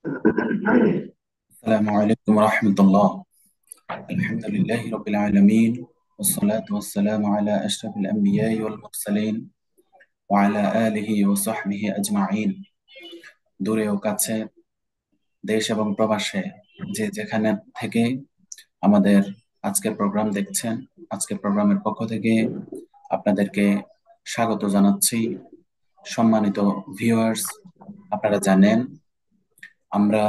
السلام عليكم ورحمة الله. الحمد لله رب العالمين، والصلاة والسلام على أشرف الأنبياء والمرسلين وعلى آله وصحبه أجمعين। দূরে ও কাছে, দেশ এবং প্রবাসে যে যেখানে থেকে আমাদের আজকের প্রোগ্রাম দেখছেন, আজকের প্রোগ্রামের পক্ষ থেকে আপনাদেরকে স্বাগত জানাচ্ছি। সম্মানিত ভিউয়ার্স, আপনারা জানেন আমরা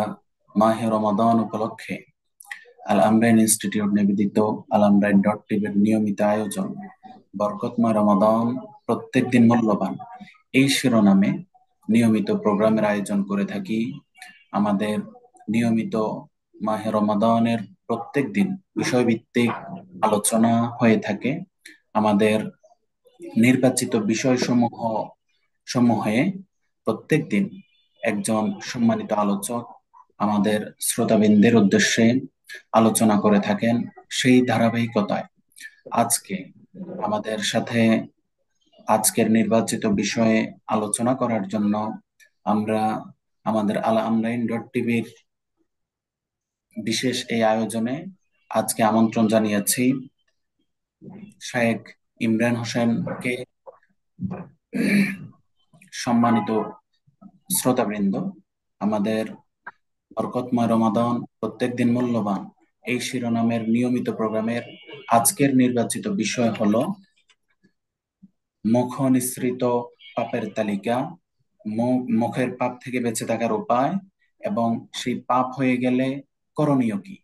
মাহে রমাদান উপলক্ষে আল আমরাইন ইনস্টিটিউট নিবেদিত আল আমরাইন টিভির নিয়মিত আয়োজন বরকতময় রমাদান, প্রত্যেক দিন মূল্যবান, এই শিরোনামে নিয়মিত প্রোগ্রামের আয়োজন করে থাকি। আমাদের নিয়মিত মাহে রমাদানের প্রত্যেক দিন বিষয়ভিত্তিক আলোচনা হয়ে থাকে। আমাদের নির্বাচিত সমূহে প্রত্যেক দিন একজন সম্মানিত আলোচক আমাদের শ্রোতাবৃন্দের উদ্দেশ্যে আলোচনা করে থাকেন। সেই ধারাবাহিকতায় আজকে আমাদের সাথে আজকের নির্বাচিত বিষয়ে আলোচনা করার জন্য আমরা আমাদের আল আমরাইন টিভির বিশেষ এই আয়োজনে আজকে আমন্ত্রণ জানিয়েছি শেখ ইমরান হোসেনকে। সম্মানিত শ্রোতাবৃন্দ, আমাদের বরকতময় রমাদান, প্রত্যেক দিন মূল্যবান, এই শিরোনামের নিয়মিত প্রোগ্রামের আজকের নির্বাচিত বিষয় হলো মুখ নিঃসৃত পাপের তালিকা, মুখের পাপ থেকে বেঁচে থাকার উপায় এবং সেই পাপ হয়ে গেলে করণীয় কি,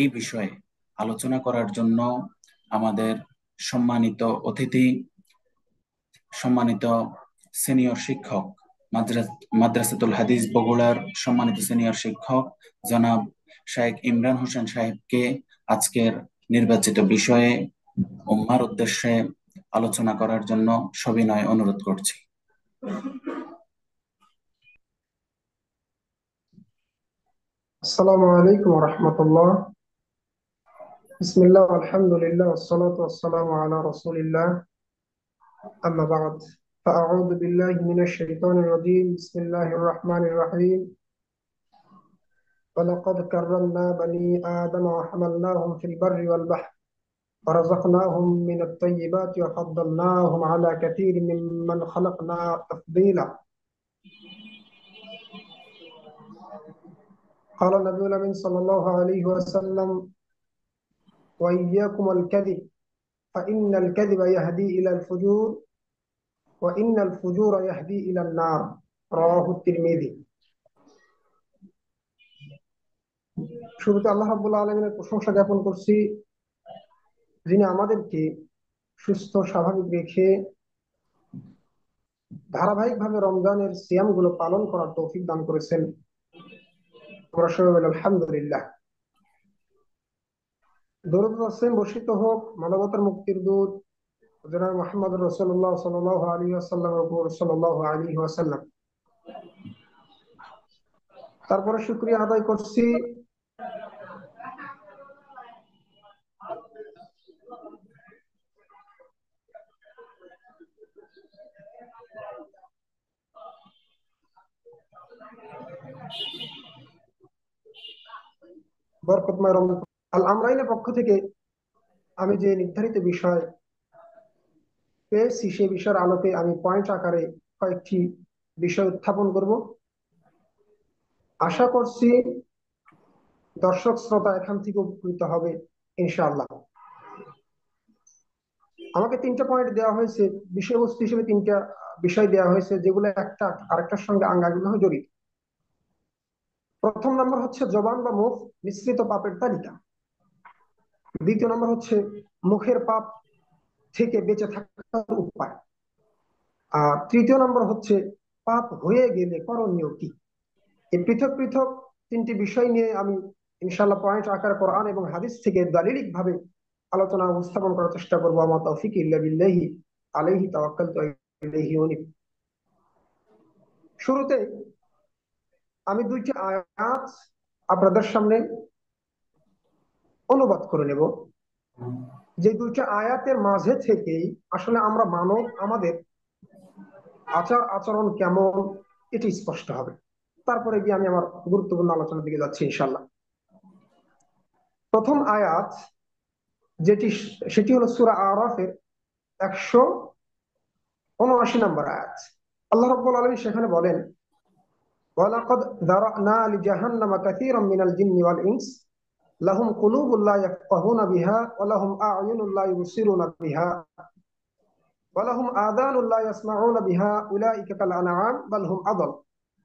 এই বিষয়ে আলোচনা করার জন্য আমাদের সম্মানিত অতিথি, সম্মানিত সিনিয়র শিক্ষক, মাদ্রাসাতুল হাদিস বগুড়ার সম্মানিত সিনিয়র শিক্ষক জনাব শেখ ইমরান হোসেন সাহেবকে আজকের নির্বাচিত বিষয়ে উম্মার উদ্দেশ্যে আলোচনা করার জন্য সবিনয় অনুরোধ করছি। السلام عليكم ورحمة الله. بسم الله والحمد لله والصلاة والسلام على رسول الله. أما بعد، فأعوذ بالله من الشيطان الرجيم. بسم الله الرحمن الرحيم. ولقد كرمنا بني آدم وحملناهم في البر والبحر ورزقناهم من الطيبات وفضلناهم على كثير ممن خلقنا تفضيلا. قال النبي الأمين صلى الله عليه وسلم: وإياكم الكذب، فإن الكذب يهدي إلى الفجور وإن الفجور يهدي إلى النار. رواه الترمذي. শুরুতে আল্লাহ রাব্বুল আলামিনের প্রশংসা জ্ঞাপন করছি, যিনি আমাদেরকে সুস্থ স্বাভাবিক রেখে ধারাবাহিকভাবে রমজানের সিয়াম গুলো পালন করার তৌফিক দান করেছেন। আমরা সবাই বলি আলহামদুলিল্লাহ। দরুদ ও সালাম বর্ষিত হোক মানবতার মুক্তির দূত জনাব মুহাম্মদ রাসূলুল্লাহ সাল্লাল্লাহু আলাইহি ওয়াসাল্লামের উপর সাল্লাল্লাহু আলাইহি ওয়াসাল্লাম। তারপরে শুকরিয়া আদায় করছি বরকতময় রমজান আল আমরাইনের পক্ষ থেকে আমি যে নির্ধারিত বিষয় পেয়েছি, সেই বিষয়ের আলোকে আমি পয়েন্ট আকারে কয়েকটি বিষয় উত্থাপন করব। আশা করছি দর্শক শ্রোতা এখান থেকে উপকৃত হবে ইনশাআল্লাহ। আমাকে তিনটা পয়েন্ট দেওয়া হয়েছে, বিষয়বস্তু হিসেবে তিনটা বিষয় দেওয়া হয়েছে, যেগুলো একটা আরেকটার সঙ্গে আঙ্গাঙ্গিভাবে জড়িত। প্রথম নম্বর হচ্ছে জবান বা মুখ মিশ্রিত পাপের তালিকা। দ্বিতীয় নম্বর হচ্ছে মুখের পাপ থেকে বেঁচে থাকার উপায়। আর তৃতীয় নম্বর হচ্ছে পাপ হয়ে গেলে করণীয় কি। এই পৃথক পৃথক তিনটি বিষয় নিয়ে আমি ইনশাআল্লাহ পয়েন্ট আকারে কোরআন এবং হাদিস থেকে দালিলিক ভাবে আলোচনা উপস্থাপন করার চেষ্টা করবো। আমার তৌফিক ইল্লা বিল্লাহি, আলাইহি তাওয়াক্কালতু ওয়া ইলাইহি উনীব। শুরুতে আমি দুইটি আয়াত আপনাদের সামনে অনুবাদ করে নেব। যে দুইটা আয়াতের মাঝে থেকেই আসলে আমরা মানব, আমাদের আচার আচরণ কেমন, এটি স্পষ্ট হবে। তারপরে গিয়ে আমি আমার গুরুত্বপূর্ণ আলোচনার দিকে যাচ্ছি ইনশাল্লাহ। প্রথম আয়াত যেটি, সেটি হলো সূরা আরাফের 179 নম্বর আয়াত। আল্লাহ রাব্বুল আলামিন সেখানে বলেন, ওয়ালাকাদ যারানা লিজাহান্নামা কাসীরাম মিনাল জিন্নি ওয়াল ইনস লাহুম কুলুবুন লা ইয়াফকাহুনা বিহা ওয়া লাহুম আ'য়ুনুন লা ইবসিরুনা বিহা ওয়া লাহুম আযানুন লা ইয়াসমাউনা বিহা উলাইকা কাল আনআম বাল হুম আযাল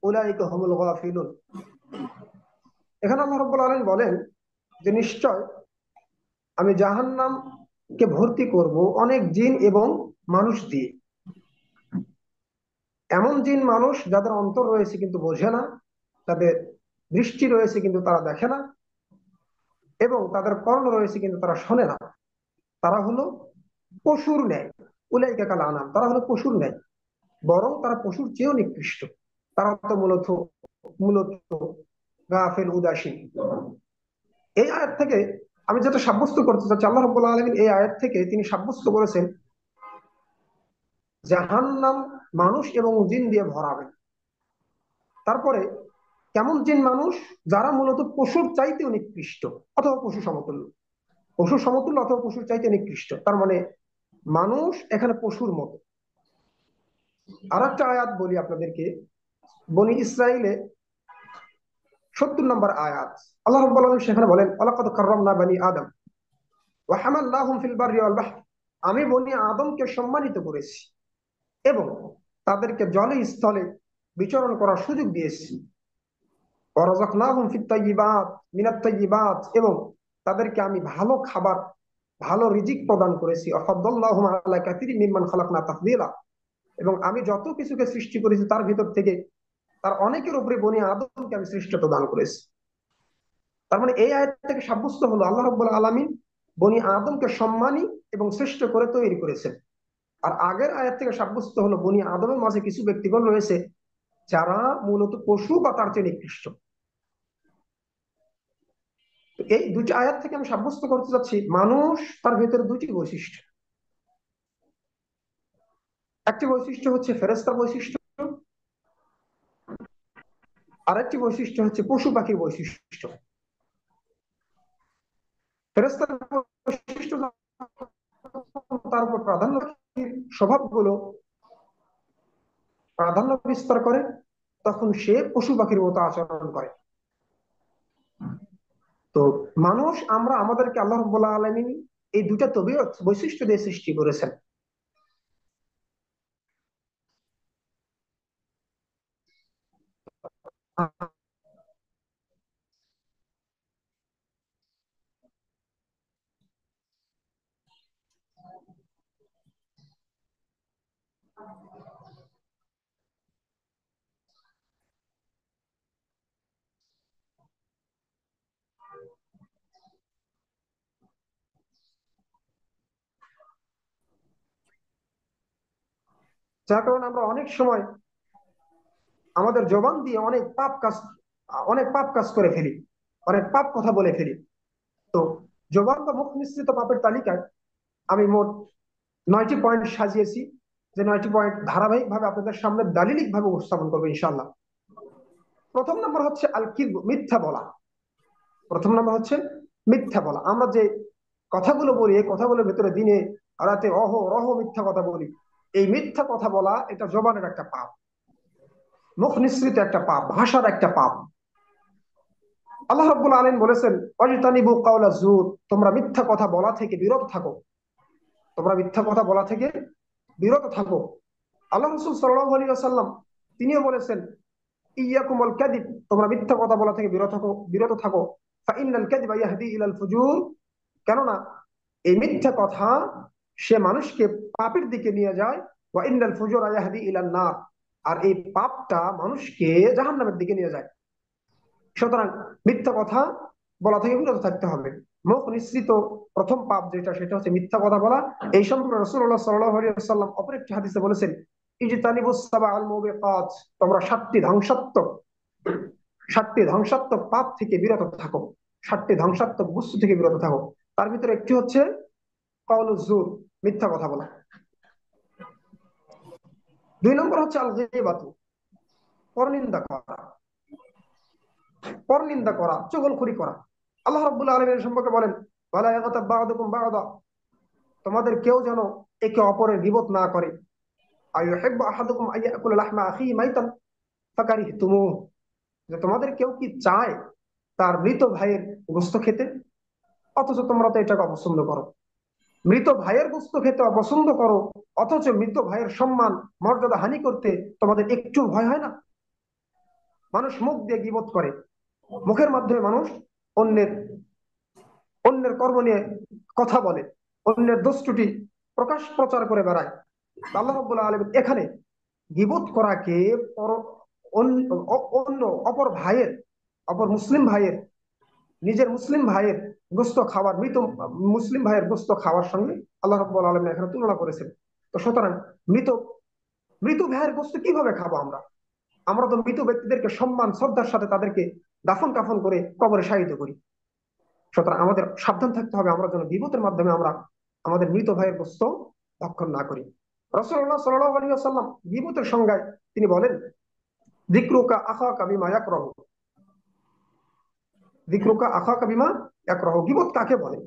উলাইকা হুমুল গাফিলুন। এখানে আল্লাহ রাব্বুল আলামিন বলেন যে নিশ্চয় আমি জাহান্নামকে ভর্তি করব অনেক জিন এবং মানুষ দিয়ে। এমন জিন মানুষ যাদের অন্তর রয়েছে কিন্তু বোঝে না, তাদের দৃষ্টি রয়েছে কিন্তু তারা দেখে না, এবং তাদের কর্ণ রয়েছে কিন্তু তারা শোনে না। তারা হলো পশুর ন্যায়। উলাইকা কাল আনাম, তারা হলো পশুর ন্যায়, বরং তারা পশুর চেয়েও নিকৃষ্ট। তারা তো মূলত মূলত গাফেল, উদাসীন। এই আয়াত থেকে আমি যেটা সাব্যস্ত করতে চাচ্ছি, আল্লাহ রাব্বুল আলামিন এই আয়াত থেকে তিনি সাব্যস্ত করেছেন জাহান্নাম মানুষ এবং জিন দিয়ে ভরাবেন। তারপরে কেমন জিন মানুষ? যারা মূলত পশুর চাইতেও নিকৃষ্ট অথবা পশু সমতুল্য, পশুর সমতুল্য অথবা পশুর চাইতে নিকৃষ্ট। তার মানে মানুষ এখানে পশুর মতো। আর একটা আয়াত বলি আপনাদেরকে, বনি ইসরাইলে 70 নম্বর আয়াত। আল্লাহ রাব্বুল আলামিন সেখানে বলেন, ওয়ালাকাদ কাররামনা বানি আদম ওয়া হামালনাহুম ফিল বাররি ওয়াল বাহর, আমি বনি আদমকে সম্মানিত করেছি এবং তাদেরকে জলে স্থলে বিচরণ করার সুযোগ দিয়েছি। ওয়ারাযাকনাহুম ফিত তাইয়্যিবাত মিনাত তাইয়্যিবাত, এবং তাদেরকে আমি ভালো খাবার, ভালো রিজিক প্রদান করেছি। ওয়াফাদ্দালনাহুম আলা কাসীরিম মিম্মান খালাকনা তাফদীলা, এবং আমি যত কিছুকে সৃষ্টি করেছি তার ভিতর থেকে তার অনেকের উপরে বনি আদমকে আমি শ্রেষ্ঠত্ব দান করেছি। তার মানে এই আয়াত থেকে সাব্যস্ত হলো আল্লাহ রাব্বুল আলামিন বনি আদমকে সম্মানী এবং শ্রেষ্ঠ করে তৈরি করেছেন। আর আগের আয়াত থেকে সাব্যস্ত হলো বনি আদমের মাঝে কিছু ব্যক্তিগণ রয়েছে যারা মূলত পশু বা তার চেয়ে নিকৃষ্ট। তো এই দুটি আয়াত থেকে আমি সাব্যস্ত করতে চাচ্ছি মানুষ তার ভেতরে দুটি বৈশিষ্ট্য। একটি বৈশিষ্ট্য হচ্ছে ফেরেশতার বৈশিষ্ট্য, আরেকটি বৈশিষ্ট্য হচ্ছে পশু পাখির বৈশিষ্ট্য। ফেরেশতার বৈশিষ্ট্য তার উপর প্রাধান্য, স্বভাবগুলো প্রাধান্য বিস্তার করে, তখন সে পশু পাখির মতো আচরণ করে। তো মানুষ আমরা আমাদেরকে আল্লাহ রাব্বুল আলামিন এই দুটা তবিয়ত বৈশিষ্ট্য দিয়ে সৃষ্টি করেছেন। যার কারণে আমরা অনেক সময় আমাদের জবান দিয়ে অনেক পাপ কাজ করে ফেলি, অনেক পাপ কথা বলে ফেলি। তো জবান বা মুখ মিশ্রিত পাপের তালিকায় আমি মোট 9টি পয়েন্ট সাজিয়েছি, যে 9টি পয়েন্ট ধারাবাহিক ভাবে আপনাদের সামনে দালিলিক ভাবে উপস্থাপন করবো ইনশাআল্লাহ। প্রথম নম্বর হচ্ছে আল কিযব, মিথ্যা বলা। প্রথম নম্বর হচ্ছে মিথ্যা বলা। আমরা যে কথাগুলো বলি, এই কথাগুলোর ভেতরে দিনে রাতে অহরহ মিথ্যা কথা বলি। এই মিথ্যা কথা বলা এটা জবানের একটা পাপ, মুখ নিঃসৃত একটা পাপ, ভাষার একটা পাপ। আল্লাহ রাব্বুল আলামিন বলেছেন, ওয়াজতানিবু কাওলা যুর, তোমরা মিথ্যা কথা বলা থেকে বিরত থাকো, তোমরা মিথ্যা কথা বলা থেকে বিরত থাকো। আল্লাহ রাসূল সাল্লাল্লাহু আলাইহি ওয়াসাল্লাম তিনিও বলেছেন, ইয়াকুমুল কাযিব, তোমরা মিথ্যা কথা বলা থেকে বিরত থাকো। ফাইনাল কাযিবা ইয়াহদি ইলাল ফুজুর, কেননা এই মিথ্যা কথা সে মানুষকে পাপের দিকে নিয়ে যায়। ওয়া ইন্নাল ফুজুরা ইয়াহদি ইলান নার, আর এই পাপটা মানুষকে জাহান্নামের দিকে নিয়ে যায়। সুতরাং মিথ্যা কথা বলা থেকে বিরত থাকতে হবে। মুখ নিঃসৃত প্রথম পাপ যেটা, সেটা হচ্ছে মিথ্যা কথা বলা। এই সম্পর্কে রাসূলুল্লাহ সাল্লাল্লাহু আলাইহি ওয়াসাল্লাম অপর একটি হাদিসে বলেছেন, ইজতানিবুস সাবআল মুবিকাত, তোমরা সাতটি ধ্বংসাত্মক পাপ থেকে বিরত থাকো, সাতটি ধ্বংসাত্মক বস্তু থেকে বিরত থাকো। তার ভিতরে একটি হচ্ছে কাউলুজ জুর, মিথ্যা কথা বলা। 2 নম্বর হচ্ছে আল গীবাতু, পরনিন্দা করা। পরনিন্দা করা, চগলখড়ি করা। আল্লাহ রাব্বুল আলামিন সম্পর্কে বলেন, ওয়ালা ইয়াগতাব বা'দুকুম বা'দা, তোমাদের কেউ যেন একে অপরের গীবত না করে। আইয়ুহিব্বু আহাদুকুম আইয়াকুলা লাহমা আখিহি মাইতান ফাকারিহতুমুহ, যে তোমাদের কেউ কি চায় তার মৃত ভাইয়ের গোশত খেতে, অথচ তোমরা তো এটাকে অপছন্দ করো। মৃত ভাইয়ের গোশত খেতে অপছন্দ করো, অথচ মৃত ভাইয়ের সম্মান মর্যাদা হানি করতে তোমাদের একটু ভয় হয় না? মানুষ মুখ দিয়ে গীবত করে, মুখের মাধ্যমে মানুষ অন্যের অন্যের কর্ম নিয়ে কথা বলে, অন্যের দোষ ত্রুটি প্রকাশ প্রচার করে বেড়ায়। আল্লাহ রাব্বুল আলামিন এখানে গীবত করাকে অন্য অপর ভাইয়ের, অপর মুসলিম ভাইয়ের, নিজের মুসলিম ভাইয়ের গোশত খাওয়ার, মৃত মুসলিম ভাইয়ের গোশত খাওয়ার সঙ্গে আল্লাহ রাব্বুল আলামিন এখানে তুলনা করেছেন। তো সুতরাং মৃত মৃত ভাইয়ের গোশত কিভাবে খাবো আমরা? আমরা তো মৃত ব্যক্তিদেরকে সম্মান শ্রদ্ধার সাথে তাদেরকে দাফন কাফন করে কবরে শায়িত করি। সুতরাং আমাদের সাবধান থাকতে হবে, আমরা যেন গীবতের মাধ্যমে আমরা আমাদের মৃত ভাইয়ের গোশত ভক্ষণ না করি। রাসূলুল্লাহ সাল্লাল্লাহু আলাইহি ওয়াসাল্লাম গীবতের সংজ্ঞায় তিনি বলেন, যিকরুকা আখাকা বিমা ইয়াকরাহু, যিকরুকা আখাকা বিমা ইয়াকরাহু, গীবত কাকে বলে?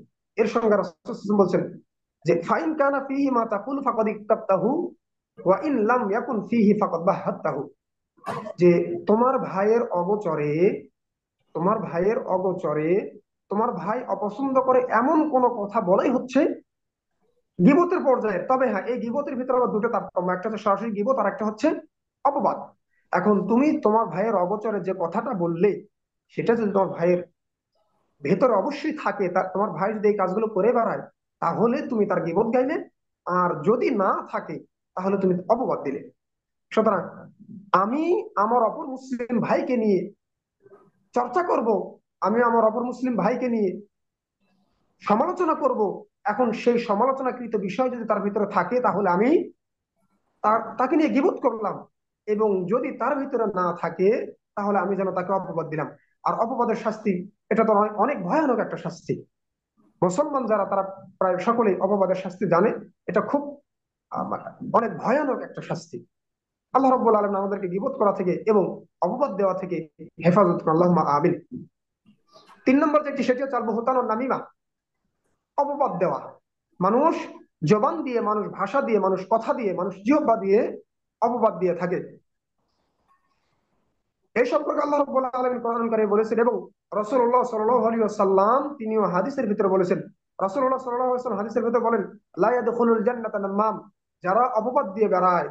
এর সংজ্ঞা রাসূল সাল্লাল্লাহু আলাইহি ওয়াসাল্লাম বলছেন যে, ফাইন কানা ফীহি মা তাকুল ফাকাদ ইকতাবতাহু ওয়া ইন লাম ইয়াকুন ফীহি ফাকাদ বাহাত্তাহু, যে তোমার ভাইয়ের অগোচরে, তোমার ভাইয়ের অগোচরে তোমার ভাই অপছন্দ করে এমন কোন কথা বলাই হচ্ছে গীবতের পর্যায়ে। তবে হ্যাঁ, এই গীবতের ভিতরে আবার দুটো তারতম্য, একটা হচ্ছে সরাসরি গীবত আর একটা হচ্ছে অপবাদ। এখন তুমি তোমার ভাইয়ের অগোচরে যে কথাটা বললে, সেটা যদি তোমার ভাইয়ের ভেতরে অবশ্যই থাকে, তোমার ভাই যদি এই কাজগুলো করে বেড়ায়, তাহলে তুমি তার গীবত গাইলে। আর যদি না থাকে, তাহলে তুমি অপবাদ দিলে। সুতরাং আমি আমার অপর মুসলিম ভাইকে নিয়ে চর্চা করব, আমি আমার অপর মুসলিম ভাইকে নিয়ে সমালোচনা করব, এখন সেই সমালোচনাকৃত বিষয় যদি তার ভিতরে থাকে, তাহলে আমি তাকে নিয়ে গীবত করলাম। এবং যদি তার ভিতরে না থাকে, তাহলে আমি যেন তাকে অপবাদ দিলাম। আর অপবাদের শাস্তি, এটা তো অনেক ভয়ানক একটা শাস্তি। মুসলমান যারা, তারা প্রায় সকলেই অপবাদের শাস্তি জানে। এটা খুব অনেক ভয়ানক একটা শাস্তি। আল্লাহ রাব্বুল আলামিন আমাদেরকে গীবত করা থেকে এবং অপবাদ দেওয়া থেকে হেফাজত করুন, আল্লাহুম্মা আমিন। 3 নম্বর যেটি, সেটি হচ্ছে আল বুহতান ওয়ান নামিমা, অপবাদ দেওয়া। মানুষ জবান দিয়ে, মানুষ ভাষা দিয়ে, মানুষ কথা দিয়ে, মানুষ জিহ্বা দিয়ে অপবাদ দিয়ে থাকে। এই সম্পর্কে আল্লাহ রাব্বুল আলামিন কোরআন কারীমে বলেছেন, এবং রাসূলুল্লাহ সাল্লাল্লাহু আলাইহি ওয়াসাল্লাম তিনিও হাদিসের ভিতরে বলেছেন। রাসূলুল্লাহ সাল্লাল্লাহু আলাইহি ওয়াসাল্লাম হাদিসের ভিতরে বলেন, লা ইয়াদখুলুল জান্নাতা নাম্মাম, যারা অপবাদ দিয়ে বেড়ায়,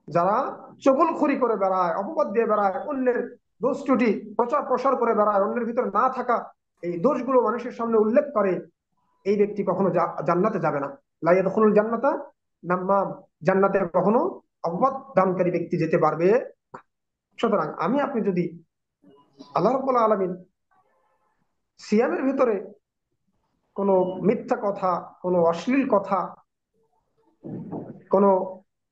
যারা চগলখড়ি করে বেড়ায়, অপবাদ দিয়ে বেড়ায়, অন্যের দোষ ত্রুটি প্রচার প্রসার করে বেড়ায়, অন্যের ভিতরে না থাকা এই দোষগুলো মানুষের সামনে উল্লেখ করে, এই ব্যক্তি কখনো জান্নাতে যাবে না। লা ইয়াদখুলুল জান্নাতা নাম্মাম, জান্নাতে কখনো অপবাদ দানকারী ব্যক্তি যেতে পারবে না। সুতরাং আমি আপনি যদি আল্লাহ রাব্বুল আলামিন সিয়ামের ভিতরে কোনো মিথ্যা কথা, কোনো অশ্লীল কথা, কোনো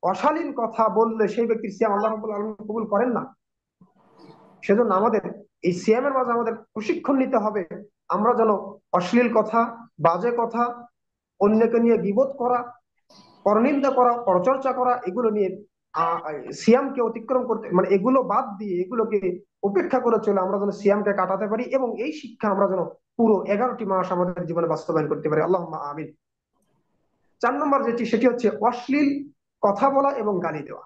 অশালীন কথা বললে সেই ব্যক্তির সিয়াম আল্লাহ রাব্বুল আলামিন কবুল করেন না। সেজন্য আমাদের এই সিয়ামের মাঝে আমাদের প্রশিক্ষণ নিতে হবে, আমরা যেন অশ্লীল কথা, বাজে কথা, অন্যকে নিয়ে গীবত করা, পরনিন্দা করা, পরচর্চা করা, এগুলো নিয়ে সিয়ামকে অতিক্রম করতে, মানে এগুলো বাদ দিয়ে, এগুলোকে উপেক্ষা করে চলে আমরা যেন সিয়ামকে কাটাতে পারি, এবং এই শিক্ষা আমরা যেন পুরো 11টি মাস আমাদের জীবনে বাস্তবায়ন করতে পারি, আল্লাহুম্মা আমিন। 4 নম্বর যেটি, সেটি হচ্ছে অশ্লীল কথা বলা এবং গালি দেওয়া।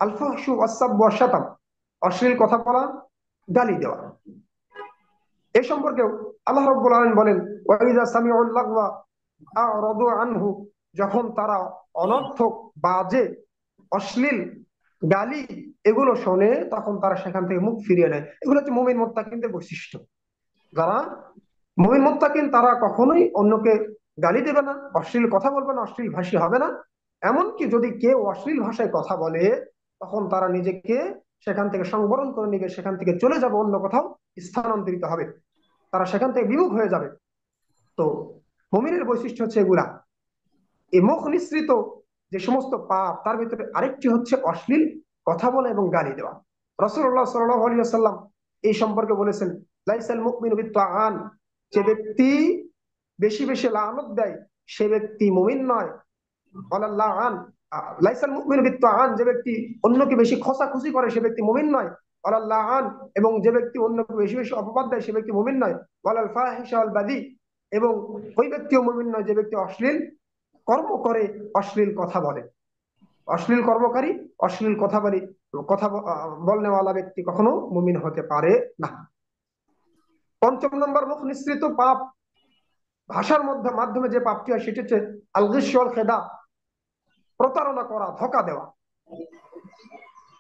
আল ফাহশু ওয়াস-সাব্বু ওয়াশ-শাতাম, অশ্লীল কথা বলা, গালি দেওয়া। এই সম্পর্কেও আল্লাহ রাব্বুল আলামিন বলেন, ওয়া ইযা সামিউল লাগওয়া আ'রাদু আনহু, যখন তারা অনর্থক, বাজে, অশ্লীল গালি এগুলো শোনে, তখন তারা সেখান থেকে মুখ ফিরিয়ে নেয়। এগুলো হচ্ছে মুমিন মুত্তাকিনদের বৈশিষ্ট্য। যারা মুমিন মুত্তাকিন, তারা কখনোই অন্যকে গালি দেবে না, অশ্লীল কথা বলবে না, অশ্লীল ভাষী হবে না। এমনকি যদি কেউ অশ্লীল ভাষায় কথা বলে, তখন তারা নিজেকে সেখান থেকে সংবরণ করে নিবে, সেখান থেকে চলে যাবে, অন্য কোথাও স্থানান্তরিত হবে, তারা সেখান থেকে বিমুখ হয়ে যাবে। তো মুমিনের বৈশিষ্ট্য হচ্ছে এগুলা। এই মুখ নিঃসৃত যে সমস্ত পাপ, তার ভিতরে আরেকটি হচ্ছে অশ্লীল কথা বলা এবং গালি দেওয়া। রাসূলুল্লাহ সাল্লাল্লাহু আলাইহি ওয়াসাল্লাম এই সম্পর্কে বলেছেন, লাইসাল মুমিনু বিত্তাআন, যে ব্যক্তি বেশি বেশি লানত দেয় সে ব্যক্তি মুমিন নয়। ওয়ালাল্লাআন, লাইসাল মুমিনু বিত্তাআন, যে ব্যক্তি অন্যকে বেশি খোঁচাখুচি করে সে ব্যক্তি মুমিন নয়। ওয়ালাল লাআন, এবং যে ব্যক্তি অন্যকে বেশি বেশি অপবাদ দেয় সে ব্যক্তি মুমিন নয়। ওয়ালাল ফাহিশা ওয়াল বাদি, এবং ওই ব্যক্তিও মুমিন নয় যে ব্যক্তি অশ্লীল কর্ম করে, অশ্লীল কথা বলে। অশ্লীল কর্মকারী, অশ্লীল কথা বলে, বলনেওয়ালা ব্যক্তি কখনো মুমিন হতে পারে না। পঞ্চম নম্বর মুখ নিঃসৃত পাপ, ভাষার মধ্যে মাধ্যমে যে পাপটি হয় সেটি হচ্ছে আল গিশ ওয়াল খেদা, প্রতারণা করা, ধোঁকা দেওয়া।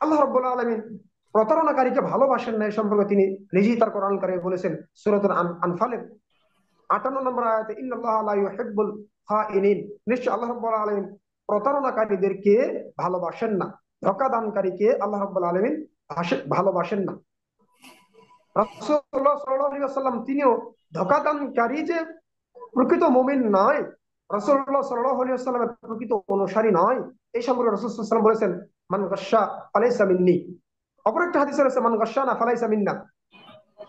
আল্লাহ রাব্বুল আলামিন প্রতারণাকারীকে ভালোবাসেন না, এই সম্পর্কে তিনি নিজেই তার কোরআন কারিমে বলেছেন সূরাতুল আনফালের 58 নম্বর আয়াতে, ইন্নাল্লাহা লা ইউহিব্বুল খাইনিন, নিশ্চয় আল্লাহ রাব্বুল আলামিন প্রতারণাকারীদেরকে ভালোবাসেন না, ধোঁকা দানকারীকে আল্লাহ রাব্বুল আলামিন ভালোবাসেন না। রাসূলুল্লাহ সাল্লাল্লাহু আলাইহি ওয়াসাল্লাম তিনিও ধোঁকা দানকারী যে প্রকৃত মুমিন নয়, রাসূলুল্লাহ সাল্লাল্লাহু আলাইহি ওয়াসাল্লামের প্রকৃত অনুসারী নয়, এই সম্পর্কে রাসূল সাল্লাল্লাহু আলাইহি ওয়াসাল্লাম বলেছেন মান গাশশা ফালাইসা মিন্নি। অপর একটা হাদিসে রয়েছে মান গাশশানা ফালাইসা মিন্না,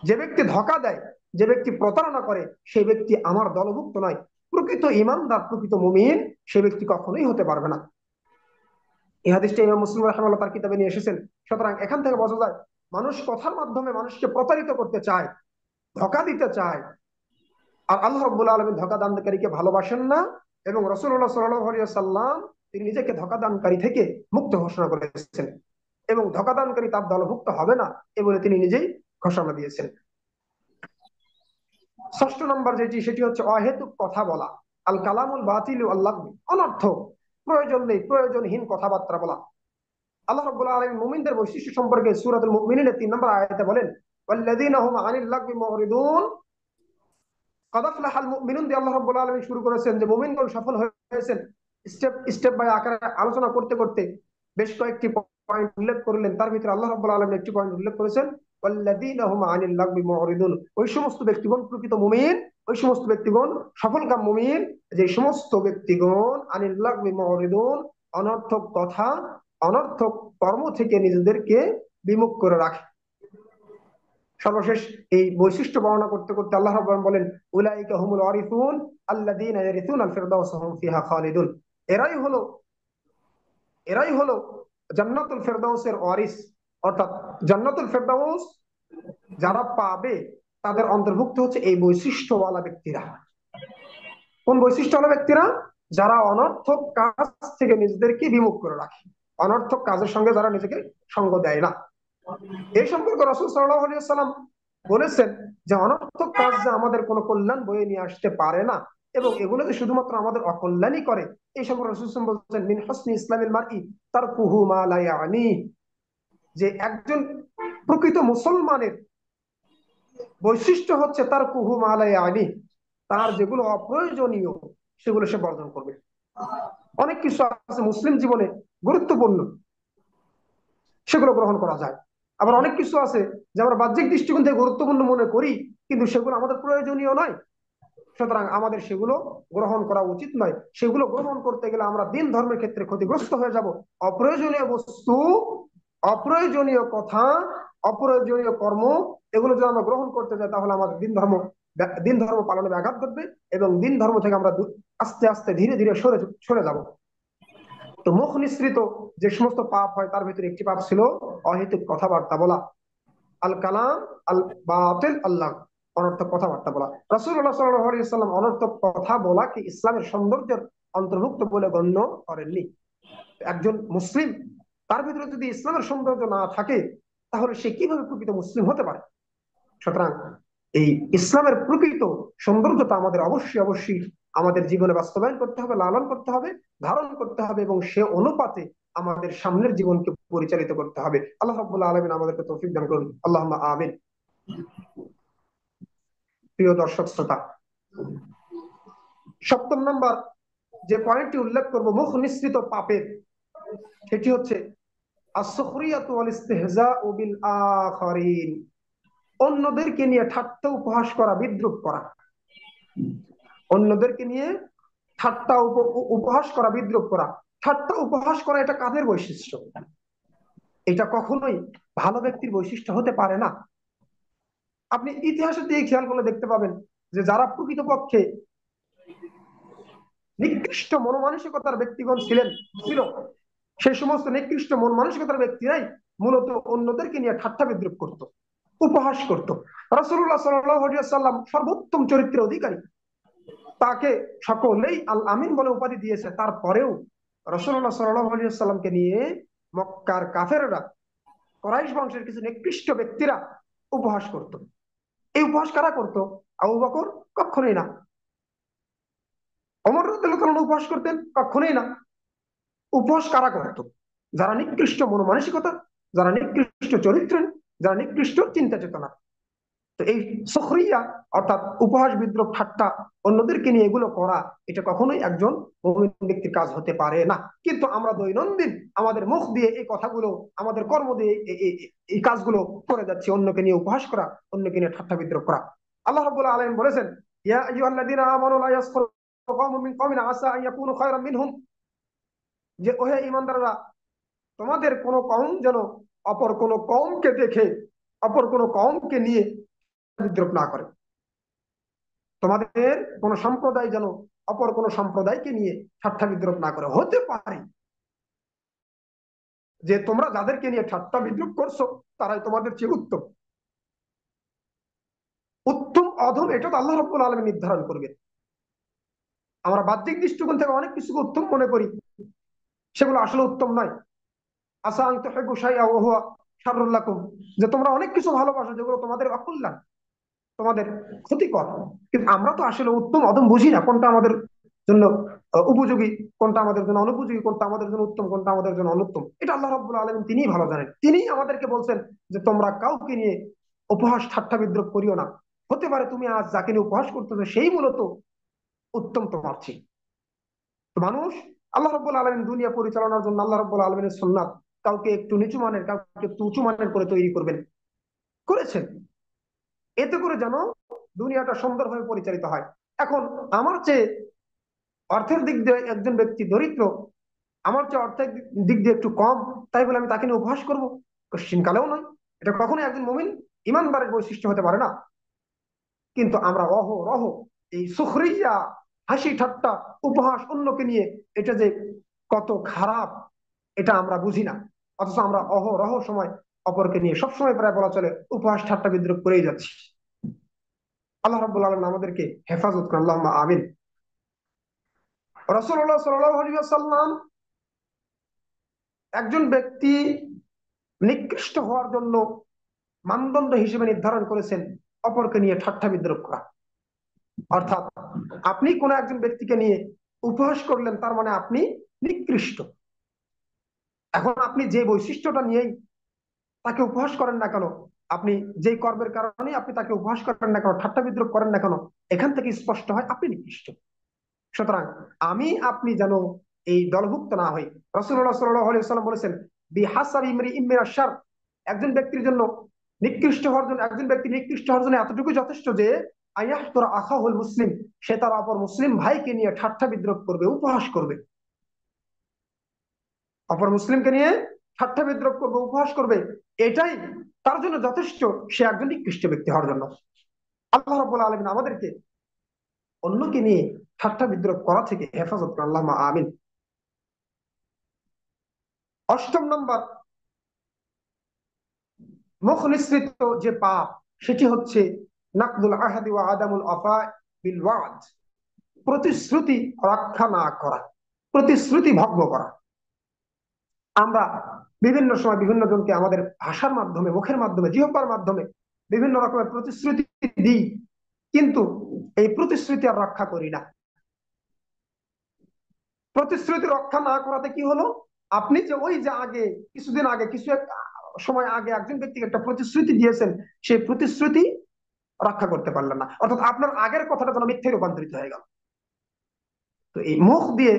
যে ব্যক্তি ধোঁকা দেয়, যে ব্যক্তি প্রতারণা করে সেই ব্যক্তি আমার দলভুক্ত নয়। প্রকৃত ইমানদার, প্রকৃত মুমিন সে ব্যক্তি কখনোই হতে পারবে না। এই হাদিসটা ইমাম মুসলিম রাহিমাহুল্লাহ তার কিতাবে নিয়ে এসেছেন। সুতরাং এখান থেকে বোঝা যায় মানুষ কথার মাধ্যমে মানুষকে প্রতারিত করতে চায়, ধোঁকা দিতে চায়, আর আল্লাহ রাব্বুল আলামিন ধোঁকা দানকারীকে ভালোবাসেন না, এবং রাসূলুল্লাহ সাল্লাল্লাহু আলাইহি ওয়াসাল্লাম তিনি নিজেকে ধোঁকা দানকারী থেকে মুক্ত ঘোষণা করেছেন, এবং ধোঁকা দানকারী তার দলভুক্ত হবে না এ বলে তিনি নিজেই ঘোষণা দিয়েছেন। ষষ্ঠ নম্বর যেটি, সেটি হচ্ছে অহেতুক কথা বলা, আল কালামুল বাতিল আল্লাহ, অনর্থক, প্রয়োজন নেই, প্রয়োজনহীন কথাবার্তা বলা। আল্লাহ রাব্বুল আলামিন মুমিনদের বৈশিষ্ট্য সম্পর্কে সূরাতুল মুমিনিনের 3 নম্বর আয়াতে বলেন, ওয়াল্লাযীনা হুম আনিল লাগবি মুরিদুন, কাদ আফলাহাল মুমিনুন দিয়ে আল্লাহ রাব্বুল আলামিন শুরু করেছেন যে মুমিনগণ সফল হয়েছেন। স্টেপ স্টেপ বাই আকারে আলোচনা করতে করতে বেশ কয়েকটি পয়েন্ট উল্লেখ করলেন, তার ভিতরে আল্লাহ রাব্বুল আলামিন একটি পয়েন্ট উল্লেখ করেছেন, ওয়াল্লাযীনা হুম আনিল লাগবি মুরিদুন, ওই সমস্ত ব্যক্তিগণ প্রকৃত মুমিন, ওই সমস্ত ব্যক্তিগণ সফলকাম মুমিন, যে সমস্ত ব্যক্তিগণ আনিল লাগবি মুরিদুন, অনর্থক কথা, অনর্থক কর্ম থেকে নিজেদেরকে বিমুখ করে রাখে। সর্বশেষ এই বৈশিষ্ট্য বর্ণনা করতে করতে আল্লাহ রাব্বুল বলেন, উলাইকা হুমুল ওয়ারিসুন আল্লাযীনা ইয়ারিসুনাল ফিরদাউস হুম ফিহা খালিদুন, এরাই হলো, এরাই হলো জান্নাতুল ফিরদাউসের ওয়ারিস, অর্থাৎ জান্নাতুল ফিরদাউস যারা পাবে তাদের অন্তর্ভুক্ত হচ্ছে এই বৈশিষ্ট্যওয়ালা ব্যক্তিরা। কোন বৈশিষ্ট্যওয়ালা ব্যক্তিরা? যারা অনর্থক কাজ থেকে নিজেদেরকে বিমুখ করে রাখে, অনর্থক কাজের সঙ্গে যারা নিজেকে সঙ্গ দেয় না। এই সম্পর্কে রাসূল সাল্লাল্লাহু আলাইহি ওয়াসাল্লাম বলেছেন যে অনর্থক কাজ যে আমাদের কোনো কল্যাণ বয়ে নিয়ে আসতে পারে না, এবং এগুলো যে শুধুমাত্র আমাদের অকল্যাণই করে। এই সম্পর্কে রাসূল সাল্লাল্লাহু আলাইহি ওয়াসাল্লাম বলেছেন, মিন হুসনি ইসলামিল মারই তারকুহু মা লা ইয়ানি, যে একজন প্রকৃত মুসলমানের বৈশিষ্ট্য হচ্ছে তার কুহু মা লা ইয়ানি, তার যেগুলো অপ্রয়োজনীয় সেগুলো সে বর্জন করবে। অনেক কিছু আছে মুসলিম জীবনে গুরুত্বপূর্ণ, সেগুলো গ্রহণ করা যায়। আবার অনেক কিছু আছে যে আমরা বাহ্যিক দৃষ্টিকোণ থেকে গুরুত্বপূর্ণ মনে করি, কিন্তু সেগুলো আমাদের প্রয়োজনীয় নয়। সুতরাং আমাদের সেগুলো গ্রহণ করা উচিত নয়। সেগুলো গ্রহণ করতে গেলে আমরা দিন ধর্মের ক্ষেত্রে ক্ষতিগ্রস্ত হয়ে যাব। অপ্রয়োজনীয় বস্তু, অপ্রয়োজনীয় কথা, অপ্রয়োজনীয় কর্ম, এগুলো যদি আমরা গ্রহণ করতে যাই তাহলে আমাদের দিন ধর্ম পালনে ব্যাঘাত ঘটবে, এবং দিন ধর্ম থেকে আমরা আস্তে আস্তে ধীরে ধীরে সরে সরে যাব। তো মুখ নিঃসৃত যে সমস্ত পাপ হয় তার ভিতরে একটি পাপ ছিল অহেতুক কথাবার্তা বলা, আল কালাম আল বাতিল আল্লাহ, অনর্থক কথাবার্তা বলা। রাসূলুল্লাহ সাল্লাল্লাহু আলাইহি ওয়াসাল্লাম অনর্থক কথা বলাকে ইসলামের সৌন্দর্যের অন্তর্ভুক্ত বলে গণ্য করেননি। একজন মুসলিম, তার ভিতরে যদি ইসলামের সৌন্দর্য না থাকে তাহলে সে কিভাবে প্রকৃত মুসলিম হতে পারে? সুতরাং এই ইসলামের প্রকৃত সৌন্দর্যতা আমাদের অবশ্যই অবশ্যই আমাদের জীবনে বাস্তবায়ন করতে হবে, লালন করতে হবে, ধারণ করতে হবে, এবং সে অনুপাতে আমাদের সামনের জীবনকে পরিচালিত করতে হবে। আল্লাহ রাব্বুল আলামিন আমাদেরকে তৌফিক দান করুন, আল্লাহুম্মা আমিন। প্রিয় দর্শক শ্রোতা, সপ্তম নম্বর যে পয়েন্টটি উল্লেখ করব মুখ নিঃসৃত পাপের, সেটি হচ্ছে আস-সুখরিয়াতু ওয়াল ইস্তিহজাউ বিল আখারিন, অন্যদেরকে নিয়ে ঠাট্টা উপহাস করা, বিদ্রূপ করা। অন্যদেরকে নিয়ে ঠাট্টা উপহাস করা, বিদ্রূপ করা। ঠাট্টা উপহাস করা এটা কাদের বৈশিষ্ট্য? এটা কখনোই ভালো ব্যক্তির বৈশিষ্ট্য হতে পারে না। আপনি ইতিহাসের দিকে খেয়াল করলে দেখতে পাবেন যে যারা প্রকৃতপক্ষে নিকৃষ্ট মন মানসিকতার ব্যক্তিগণ ছিল, সেই সমস্ত নিকৃষ্ট মন মানসিকতার ব্যক্তিরাই মূলত অন্যদেরকে নিয়ে ঠাট্টা বিদ্রুপ করত, উপহাস করত। রাসূলুল্লাহ সাল্লাল্লাহু আলাইহি ওয়াসাল্লাম সর্বোত্তম চরিত্রের অধিকারী, তাকে সকলেই আল আমিন বলে উপাধি দিয়েছে। তারপরেও রাসূলুল্লাহ সাল্লাল্লাহু আলাইহি ওয়াসাল্লামকে নিয়ে মক্কার কাফেররা, কুরাইশ বংশের কিছু নিকৃষ্ট ব্যক্তিরা উপহাস করত। এই উপহাস কারা করত? আবু বকর? কখনোই না। ওমর রাদিয়াল্লাহু তাআলা উপহাস করতেন? কখনোই না। উপহাস কারা করত? যারা নিকৃষ্ট মনোমানসিকতা, যারা নিকৃষ্ট চরিত্র, যারা নিকৃষ্ট চিন্তা চেতনা। তো এই সুখরিয়া অর্থাৎ উপহাস, বিদ্রুপ, ঠাট্টা, অন্যদেরকে নিয়ে এগুলো করা, এটা কখনোই একজন মুমিন ব্যক্তির কাজ হতে পারে না। কিন্তু আমরা দৈনন্দিন আমাদের মুখ দিয়ে এই কথাগুলো, আমাদের কর্ম দিয়ে এই কাজগুলো করে যাচ্ছি, অন্যকে নিয়ে উপহাস করা, অন্যকে নিয়ে ঠাট্টা বিদ্রুপ করা। আল্লাহ রাব্বুল আলামিন বলেছেন, ইয়া আইয়ুহাল্লাযীনা আমানু লা ইয়াসখুর কওমুম মিন কওমিন আসা আন ইয়াকুনু খায়রাম মিনহুম, যে ওহে ঈমানদাররা, তোমাদের কোন কওম যেন অপর কোন কওমকে দেখে, অপর কোন কওমকে নিয়ে বিদ্রুপ না করে। তোমাদের কোন সম্প্রদায় যেন অপর কোন সম্প্রদায়কে নিয়ে ঠাট্টা বিদ্রুপ না করে। হতে পারে যে তোমরা যাদেরকে নিয়ে ঠাট্টা বিদ্রুপ করছো তারাই তোমাদের চেয়ে উত্তম। উত্তম অধম এটা তো আল্লাহ রাব্বুল আলামিন নির্ধারণ করবে। আমরা বাহ্যিক দৃষ্টিকোণ থেকে অনেক কিছুকে উত্তম মনে করি, সেগুলো আসলে উত্তম নয়। আসা আন তুহিব্বু শাইআ ওয়া হুয়া শাররুল লাকুম, যে তোমরা অনেক কিছু ভালোবাসো যেগুলো তোমাদের অকল্যাণ, তোমাদের ক্ষতিকর। কিন্তু আমরা তো আসলে উত্তম অধম বুঝি না, কোনটা আমাদের জন্য উপযোগী, কোনটা আমাদের জন্য অনুপযোগী, কোনটা আমাদের জন্য উত্তম, কোনটা আমাদের জন্য অনুত্তম। এটা আল্লাহ রাব্বুল আলামিন তিনিই ভালো জানেন। তিনিই আমাদেরকে বলছেন যে তোমরা কাউকে নিয়ে উপহাস ঠাট্টা বিদ্রুপ করিও না। হতে পারে তুমি আজ যাকে নিয়ে উপহাস করতেছো সেই মূলত উত্তম তোমার চেয়ে। তো মানুষ, আল্লাহ রাব্বুল আলামিন দুনিয়া পরিচালনার জন্য আল্লাহ রাব্বুল আলামিনের সুন্নাত, কাউকে একটু নিচু মানের, কাউকে একটু উঁচু মানের করে তৈরি করবেন, করেছেন, এতে করে যেন দুনিয়াটা সুন্দরভাবে পরিচালিত হয়। এখন আমার চেয়ে অর্থের দিক দিয়ে একজন ব্যক্তি দরিদ্র, আমার চেয়ে অর্থের দিক দিয়ে একটু কম, তাই বলে আমি তাকে নিয়ে উপহাস করবো? কোশ্চিন কালেও নয়। এটা কখনোই একজন মুমিন ইমানদারের বৈশিষ্ট্য হতে পারে না। কিন্তু আমরা অহরহ এই সুখরিয়া, হাসি ঠাট্টা, উপহাস অন্যকে নিয়ে, এটা যে কত খারাপ এটা আমরা বুঝি না। অথচ আমরা অহরহ সময় অপরকে নিয়ে সবসময় প্রায় বলা চলে উপহাস ঠাট্টা বিদ্রুপ করেই যাচ্ছি। আল্লাহ রাব্বুল আলামিন আমাদেরকে হেফাজত করেন, আল্লাহুম্মা আমিন। রাসূলুল্লাহ সাল্লাল্লাহু আলাইহি ওয়াসাল্লাম একজন ব্যক্তি নিকৃষ্ট হওয়ার জন্য মানদণ্ড হিসেবে নির্ধারণ করেছেন অপরকে নিয়ে ঠাট্টা বিদ্রুপ করা। অর্থাৎ আপনি কোন একজন ব্যক্তিকে নিয়ে উপহাস করলেন, তার মানে আপনি নিকৃষ্ট। এখন আপনি যে বৈশিষ্ট্যটা নিয়েই তাকে উপহাস করেন না কেন, আপনি যেই কর্মের কারণে আপনি তাকে উপহাস করেন না কেন, ঠাট্টা বিদ্রুপ করেন না কেন, এখান থেকে স্পষ্ট হয় আপনি নিকৃষ্ট। সুতরাং আমি আপনি যেন এই দলভুক্ত না হই। রাসূলুল্লাহ সাল্লাল্লাহু আলাইহি ওয়াসাল্লাম বলেছেন, বিহাসাবি ইমরিইম মিনাশ শার, একজন ব্যক্তির জন্য নিকৃষ্ট হওয়ার জন্য, একজন ব্যক্তি নিকৃষ্ট হওয়ার জন্য এতটুকু যথেষ্ট যে আয়াহতুরা আখাহুল মুসলিম, সে তার অপর মুসলিম ভাইকে নিয়ে ঠাট্টা বিদ্রুপ করবে, উপহাস করবে। অপর মুসলিমকে নিয়ে ঠাট্টা বিদ্রুপ করবে, উপহাস করবে, এটাই তার জন্য যথেষ্ট সে একজন নিকৃষ্ট ব্যক্তি হওয়ার জন্য। আল্লাহ রাব্বুল আলামিন আমাদেরকে অন্যকে নিয়ে ঠাট্টা বিদ্রুপ করা থেকে হেফাজত করেন, আল্লাহুম্মা আমিন। অষ্টম নম্বর মুখ নিঃসৃত যে পাপ, সেটি হচ্ছে নাকদুল আহাদি ওয়া আদামুল ওয়াফা বিল ওয়াদ, প্রতিশ্রুতি রক্ষা না করা, প্রতিশ্রুতি ভঙ্গ করা। আমরা বিভিন্ন সময় বিভিন্ন জনকে আমাদের ভাষার মাধ্যমে, মুখের মাধ্যমে, জিহ্বার মাধ্যমে বিভিন্ন রকমের প্রতিশ্রুতি দিই, কিন্তু এই প্রতিশ্রুতি আর রক্ষা করি না। প্রতিশ্রুতি রক্ষা না করাতে কি হলো, আপনি যে ওই যে আগে কিছুদিন আগে, কিছু সময় আগে একজন ব্যক্তিকে একটা প্রতিশ্রুতি দিয়েছেন, সেই প্রতিশ্রুতি রক্ষা করতে পারলেন না, অর্থাৎ আপনার আগের কথাটা যেন মিথ্যে রূপান্তরিত হয়ে গেল। তো এই মুখ দিয়ে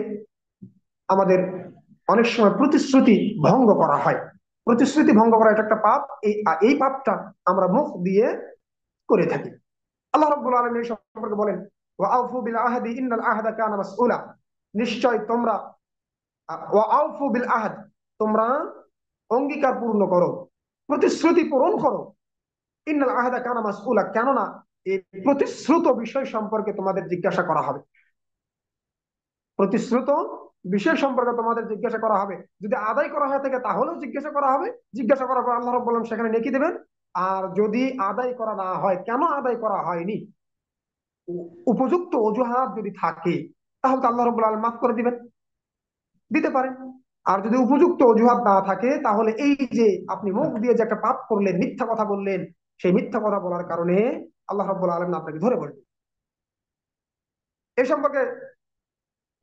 আমাদের অনেক সময় প্রতিশ্রুতি ভঙ্গ করা হয়। প্রতিশ্রুতি ভঙ্গ করা এটা একটা পাপ। এই পাপটা আমরা মুখ দিয়ে করে থাকি। আল্লাহ রাব্বুল আলামিন এই সম্পর্কে বলেন, ওয়া আউফু বিল আহদি ইন্নাল আহদা কানা মাসউলা, নিশ্চয় তোমরা ওয়া আউফু বিল আহদ, তোমরা অঙ্গীকার পূর্ণ করো, প্রতিশ্রুতি পূরণ করো। ইন্নাল আহদা কানা মাসউলা, কেননা এই প্রতিশ্রুত বিষয় সম্পর্কে তোমাদের জিজ্ঞাসা করা হবে। প্রতিশ্রুত বিষয় সম্পর্কে তোমাদের জিজ্ঞাসা করা হবে। যদি আদায় করা হয়ে থাকে তাহলেও জিজ্ঞাসা করা হবে, জিজ্ঞাসা করার পর আল্লাহ রাব্বুল আলামিন সেখানে নেকি দেবেন। আর যদি আদায় করা না হয়, কেন আদায় করা হয়নি, উপযুক্ত অজুহাত যদি থাকে, তাহলে তো আল্লাহ রাব্বুল আলামিন মাফ করে দিবেন, দিতে পারেন। আর যদি উপযুক্ত অজুহাত না থাকে, তাহলে এই যে আপনি মুখ দিয়ে যে একটা পাপ করলেন, মিথ্যা কথা বললেন, সেই মিথ্যা কথা বলার কারণে আল্লাহ রাব্বুল আলামিন আপনাকে ধরে বলবেন। এই সম্পর্কে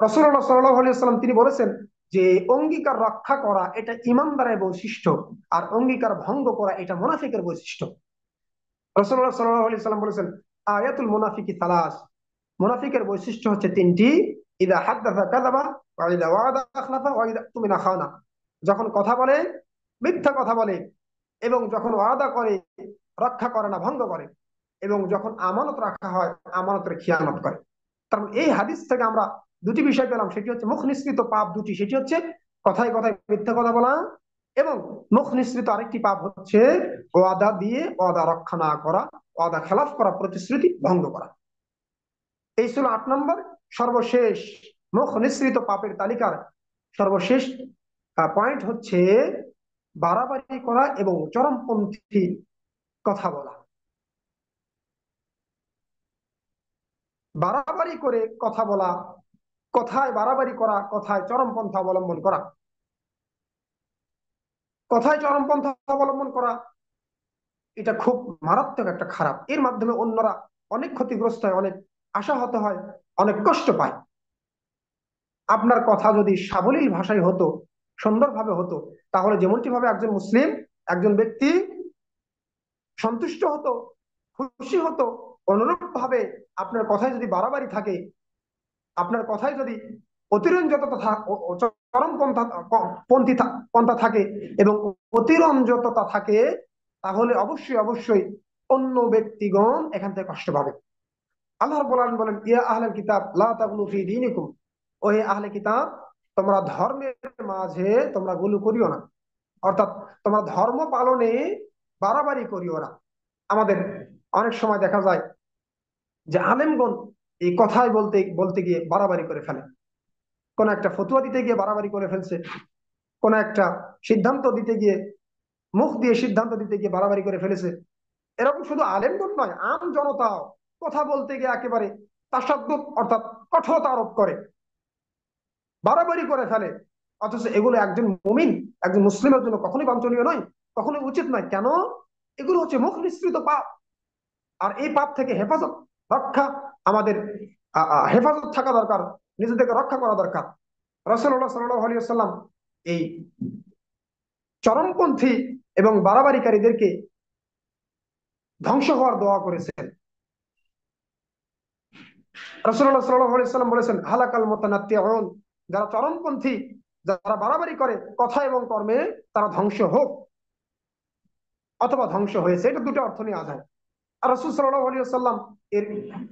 রাসূলুল্লাহ সাল্লাল্লাহু আলাইহি ওয়াসাল্লাম তিনি বলেছেন যে অঙ্গীকার রক্ষা করা এটা ঈমানদারের বৈশিষ্ট্য, আর অঙ্গীকার ভঙ্গ করা এটা মুনাফিকের বৈশিষ্ট্য। রাসূলুল্লাহ সাল্লাল্লাহু আলাইহি ওয়াসাল্লাম বলেছেন, আয়াতুল মুনাফিকি সালাস, মুনাফিকের বৈশিষ্ট্য হচ্ছে তিনটি। ইদা হাদ্দাসা কাযাবা, ওয়া ইদা ওয়াদা আখলাফা, ওয়া ইদা তুমিনা খানা। যখন কথা বলে মিথ্যা কথা বলে, এবং যখন ওয়াদা করে রক্ষা করে না, ভঙ্গ করে, এবং যখন আমানত রাখা হয় আমানতের খেয়ানত করে। কারণ এই হাদিস থেকে আমরা দুটি বিষয় পেলাম, সেটি হচ্ছে মুখ নিঃসৃত পাপ দুটি, সেটি হচ্ছে কথায় কথায় মিথ্যা কথা বলা, এবং মুখ নিঃসৃত আরেকটি পাপ হচ্ছে ওয়াদা দিয়ে ওয়াদা রক্ষা না করা, ওয়াদা খেলাফ করা, প্রতিশ্রুতি ভঙ্গ করা। এই ছিল 8 নম্বর, সর্বশেষ মুখ নিঃসৃত পাপের তালিকার সর্বশেষ পয়েন্ট হচ্ছে বাড়াবাড়ি করা এবং চরমপন্থী কথা বলা। বাড়াবাড়ি করে কথা বলা, কথায় বাড়াবাড়ি করা, কথায় চরমপন্থা অবলম্বন করা। কথায় চরমপন্থা অবলম্বন করা এটা খুব মারাত্মক একটা খারাপ। এর মাধ্যমে অন্যরা অনেক ক্ষতিগ্রস্ত হয়, অনেক আশাহত হয়, অনেক কষ্ট পায়। আপনার কথা যদি সাবলীল ভাষায় হতো, সুন্দরভাবে হতো, তাহলে যেমনটি ভাবে একজন মুসলিম, একজন ব্যক্তি সন্তুষ্ট হতো, খুশি হতো, অনুরূপ ভাবে আপনার কথায় যদি বাড়াবাড়ি থাকে, আপনার কথায় যদি অতিরঞ্জততা, চরমপন্থা পন্থী পন্থা থাকে এবং অতিরঞ্জততা থাকে, তাহলে অবশ্যই অবশ্যই অন্য ব্যক্তিগণ এখান থেকে কষ্ট পাবে। আল্লাহ রাব্বুল আলামিন বলেন, ইয়া আহলাল কিতাব লা তাগলু ফি দীনিকুম, ও হে আহলে কিতাব, তোমরা ধর্মের মাঝে তোমরা গুলু করিও না, অর্থাৎ তোমরা ধর্ম পালনে বাড়াবাড়ি করিও না। আমাদের অনেক সময় দেখা যায় যে আলেমগণ এই কথাই বলতে বলতে গিয়ে বাড়াবাড়ি করে ফেলে, কোন একটা ফতুয়া দিতে গিয়ে বাড়াবাড়ি করে ফেলছে, কোন একটা সিদ্ধান্ত দিতে গিয়ে, মুখ দিয়ে সিদ্ধান্ত দিতে গিয়ে বাড়াবাড়ি করে ফেলেছে। এরকম শুধু আলেমগণ নয়, আম জনতাও কথা বলতে গিয়ে একেবারে তাসাদ্দুদ অর্থাৎ কঠোরতা আরোপ করে, বাড়াবাড়ি করে ফেলে। অথচ এগুলো একজন মুমিন, একজন মুসলিমের জন্য কখনোই বাঞ্ছনীয় নয়, কখনোই উচিত নয়। কেন? এগুলো হচ্ছে মুখ নিঃসৃত পাপ। আর এই পাপ থেকে হেফাজত রক্ষা আমাদের হেফাজত থাকা দরকার, নিজেদেরকে রক্ষা করা দরকার। রাসূলুল্লাহ সাল্লাল্লাহু আলাইহি ওয়াসাল্লাম এই চরমপন্থী এবং বাড়াবাড়িকারীদেরকে ধ্বংস হওয়ার দোয়া করেছেন। রাসূলুল্লাহ সাল্লাল্লাহু আলাইহি ওয়াসাল্লাম বলেছেন, হালাকাল মুতানাত্তিউন, যারা চরমপন্থী, যারা বাড়াবাড়ি করে কথা এবং কর্মে, তারা ধ্বংস হোক অথবা ধ্বংস হয়েছে। এটা দুটো অর্থ নেওয়া যায়। আর রাসূল সাল্লাল্লাহু আলাইহি ওয়াসাল্লাম এর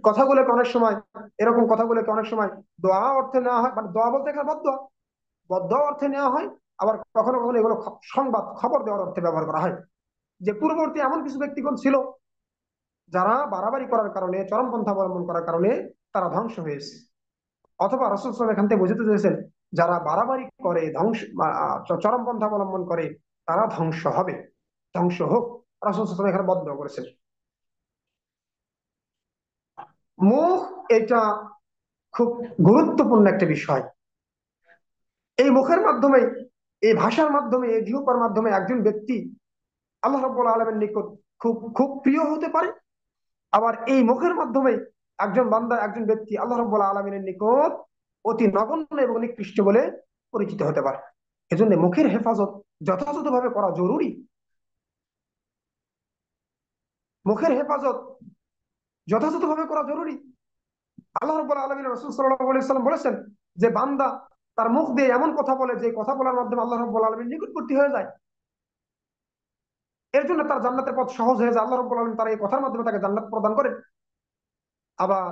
কথাগুলোকে অনেক সময়, এরকম কথাগুলোকে অনেক সময় দোয়া অর্থে নেওয়া হয়, মানে দোয়া বলতে এখানে বদদোয়া, বদদোয়া অর্থে নেওয়া হয়। আবার কখনো কখনো এগুলো সংবাদ, খবর দেওয়ার অর্থে ব্যবহার করা হয়, যে পূর্ববর্তী এমন কিছু ব্যক্তিগণ ছিল যারা বাড়াবাড়ি করার কারণে, চরমপন্থা অবলম্বন করার কারণে তারা ধ্বংস হয়েছে। অথবা রাসূল সাল্লাল্লাহু আলাইহি ওয়াসাল্লাম এখান থেকে বোঝাতে চেয়েছেন, যারা বাড়াবাড়ি করে, ধ্বংস, চরমপন্থা অবলম্বন করে, তারা ধ্বংস হবে, ধ্বংস হোক। রাসূল সাল্লাল্লাহু আলাইহি ওয়াসাল্লাম এখানে বদদোয়া করেছেন। মুখ এটা খুব গুরুত্বপূর্ণ একটা বিষয়। এই মুখের মাধ্যমে, এই ভাষার মাধ্যমে, এই জিহ্বার মাধ্যমে একজন ব্যক্তি আল্লাহ রাব্বুল আলামিনের নিকট খুব খুব প্রিয় হতে পারে। আবার এই মুখের মাধ্যমে একজন বান্দা, একজন ব্যক্তি আল্লাহ রাব্বুল আলামিনের নিকট অতি নগণ্য এবং নিকৃষ্ট বলে পরিচিত হতে পারে। এজন্য মুখের হেফাজত যথাযথভাবে করা জরুরি। মুখের হেফাজত যথাযথভাবে করা জরুরি। আল্লাহ রাব্বুল আলামিন, রাসূল সাল্লাল্লাহু আলাইহি ওয়াসাল্লাম বলেছেন যে বান্দা তার মুখ দিয়ে এমন কথা বলে, যে কথা বলার মাধ্যমে আল্লাহ রাব্বুল আলামিন নিকটবর্তী হয়ে যায়, এর জন্য তার জান্নাতের পথ সহজ হয়ে যায়। আল্লাহ রাব্বুল আলামিন তার এই কথার মাধ্যমে তাকে জান্নাত প্রদান করেন। আবার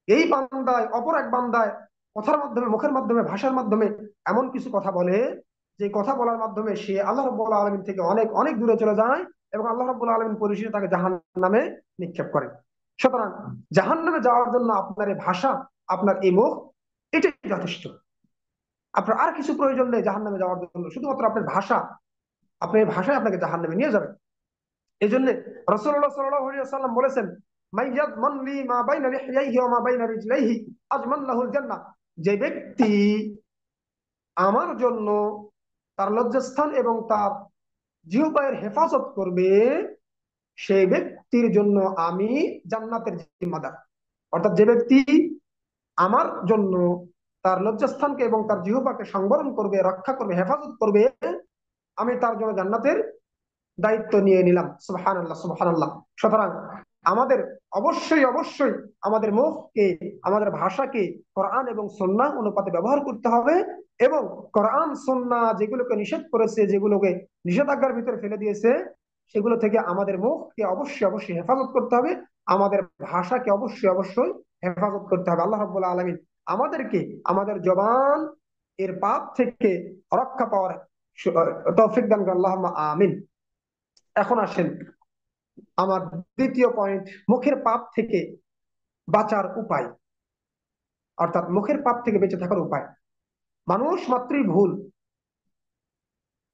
এই বান্দায়, অপর এক বান্দায় কথার মাধ্যমে, মুখের মাধ্যমে, ভাষার মাধ্যমে এমন কিছু কথা বলে, যে কথা বলার মাধ্যমে সে আল্লাহ রাব্বুল আলামিন থেকে অনেক অনেক দূরে চলে যায়, এবং আল্লাহ রাব্বুল আলামিন পরিশেষে তাকে জাহান্নামে নিক্ষেপ করেন। সুতরাং জাহান্নামে যাওয়ার জন্য আপনার এই ভাষা, আপনার এই মুখ এটাই যথেষ্ট। আপনার আর কিছু প্রয়োজন নেই জাহান্নামে যাওয়ার জন্য, শুধুমাত্র আপনার ভাষা, আপনার ভাষায় আপনাকে জাহান্নামে নিয়ে যাবে। এই জন্য রাসূলুল্লাহ সাল্লাল্লাহু আলাইহি ওয়াসাল্লাম বলেছেন, মাইয়াদমান লি মা বাইনা লিহইয়াইহি ওয়া মা বাইনা রিজলাইহি আজমান লাহুল জান্নাহ, যে ব্যক্তি আমার জন্য তার লজ্জাস্থান এবং তার জিহ্বার হেফাজত করবে, সেই ব্যক্তির জন্য আমি জান্নাতের জিম্মাদার। অর্থাৎ যে ব্যক্তি আমার জন্য তার লজ্জাস্থানকে এবং তার জিহ্বাকে সংবরণ করবে, রক্ষা করবে, হেফাজত করবে, আমি তার জন্য জান্নাতের দায়িত্ব নিয়ে নিলাম। সুবহানাল্লাহ, সুবহানাল্লাহ। সুতরাং আমাদের অবশ্যই অবশ্যই আমাদের মুখকে, আমাদের ভাষাকে কোরআন এবং সুন্নাহ অনুপাতে ব্যবহার করতে হবে, এবং কোরআন সুন্নাহ যেগুলোকে নিষেধ করেছে, যেগুলোকে নিষেধাজ্ঞার ভিতরে ফেলে দিয়েছে, সেগুলো থেকে আমাদের মুখকে অবশ্যই অবশ্যই হেফাজত করতে হবে, আমাদের ভাষাকে অবশ্যই অবশ্যই হেফাজত করতে হবে। আল্লাহ রাব্বুল আলামিন আমাদেরকে আমাদের জবান এর পাপ থেকে রক্ষা পাওয়ার তৌফিক দান করেন, আল্লাহুম্মা আমিন। এখন আসেন আমার দ্বিতীয় পয়েন্ট, মুখের পাপ থেকে বাঁচার উপায়, অর্থাৎ মুখের পাপ থেকে বেঁচে থাকার উপায়। মানুষ মাত্রই ভুল।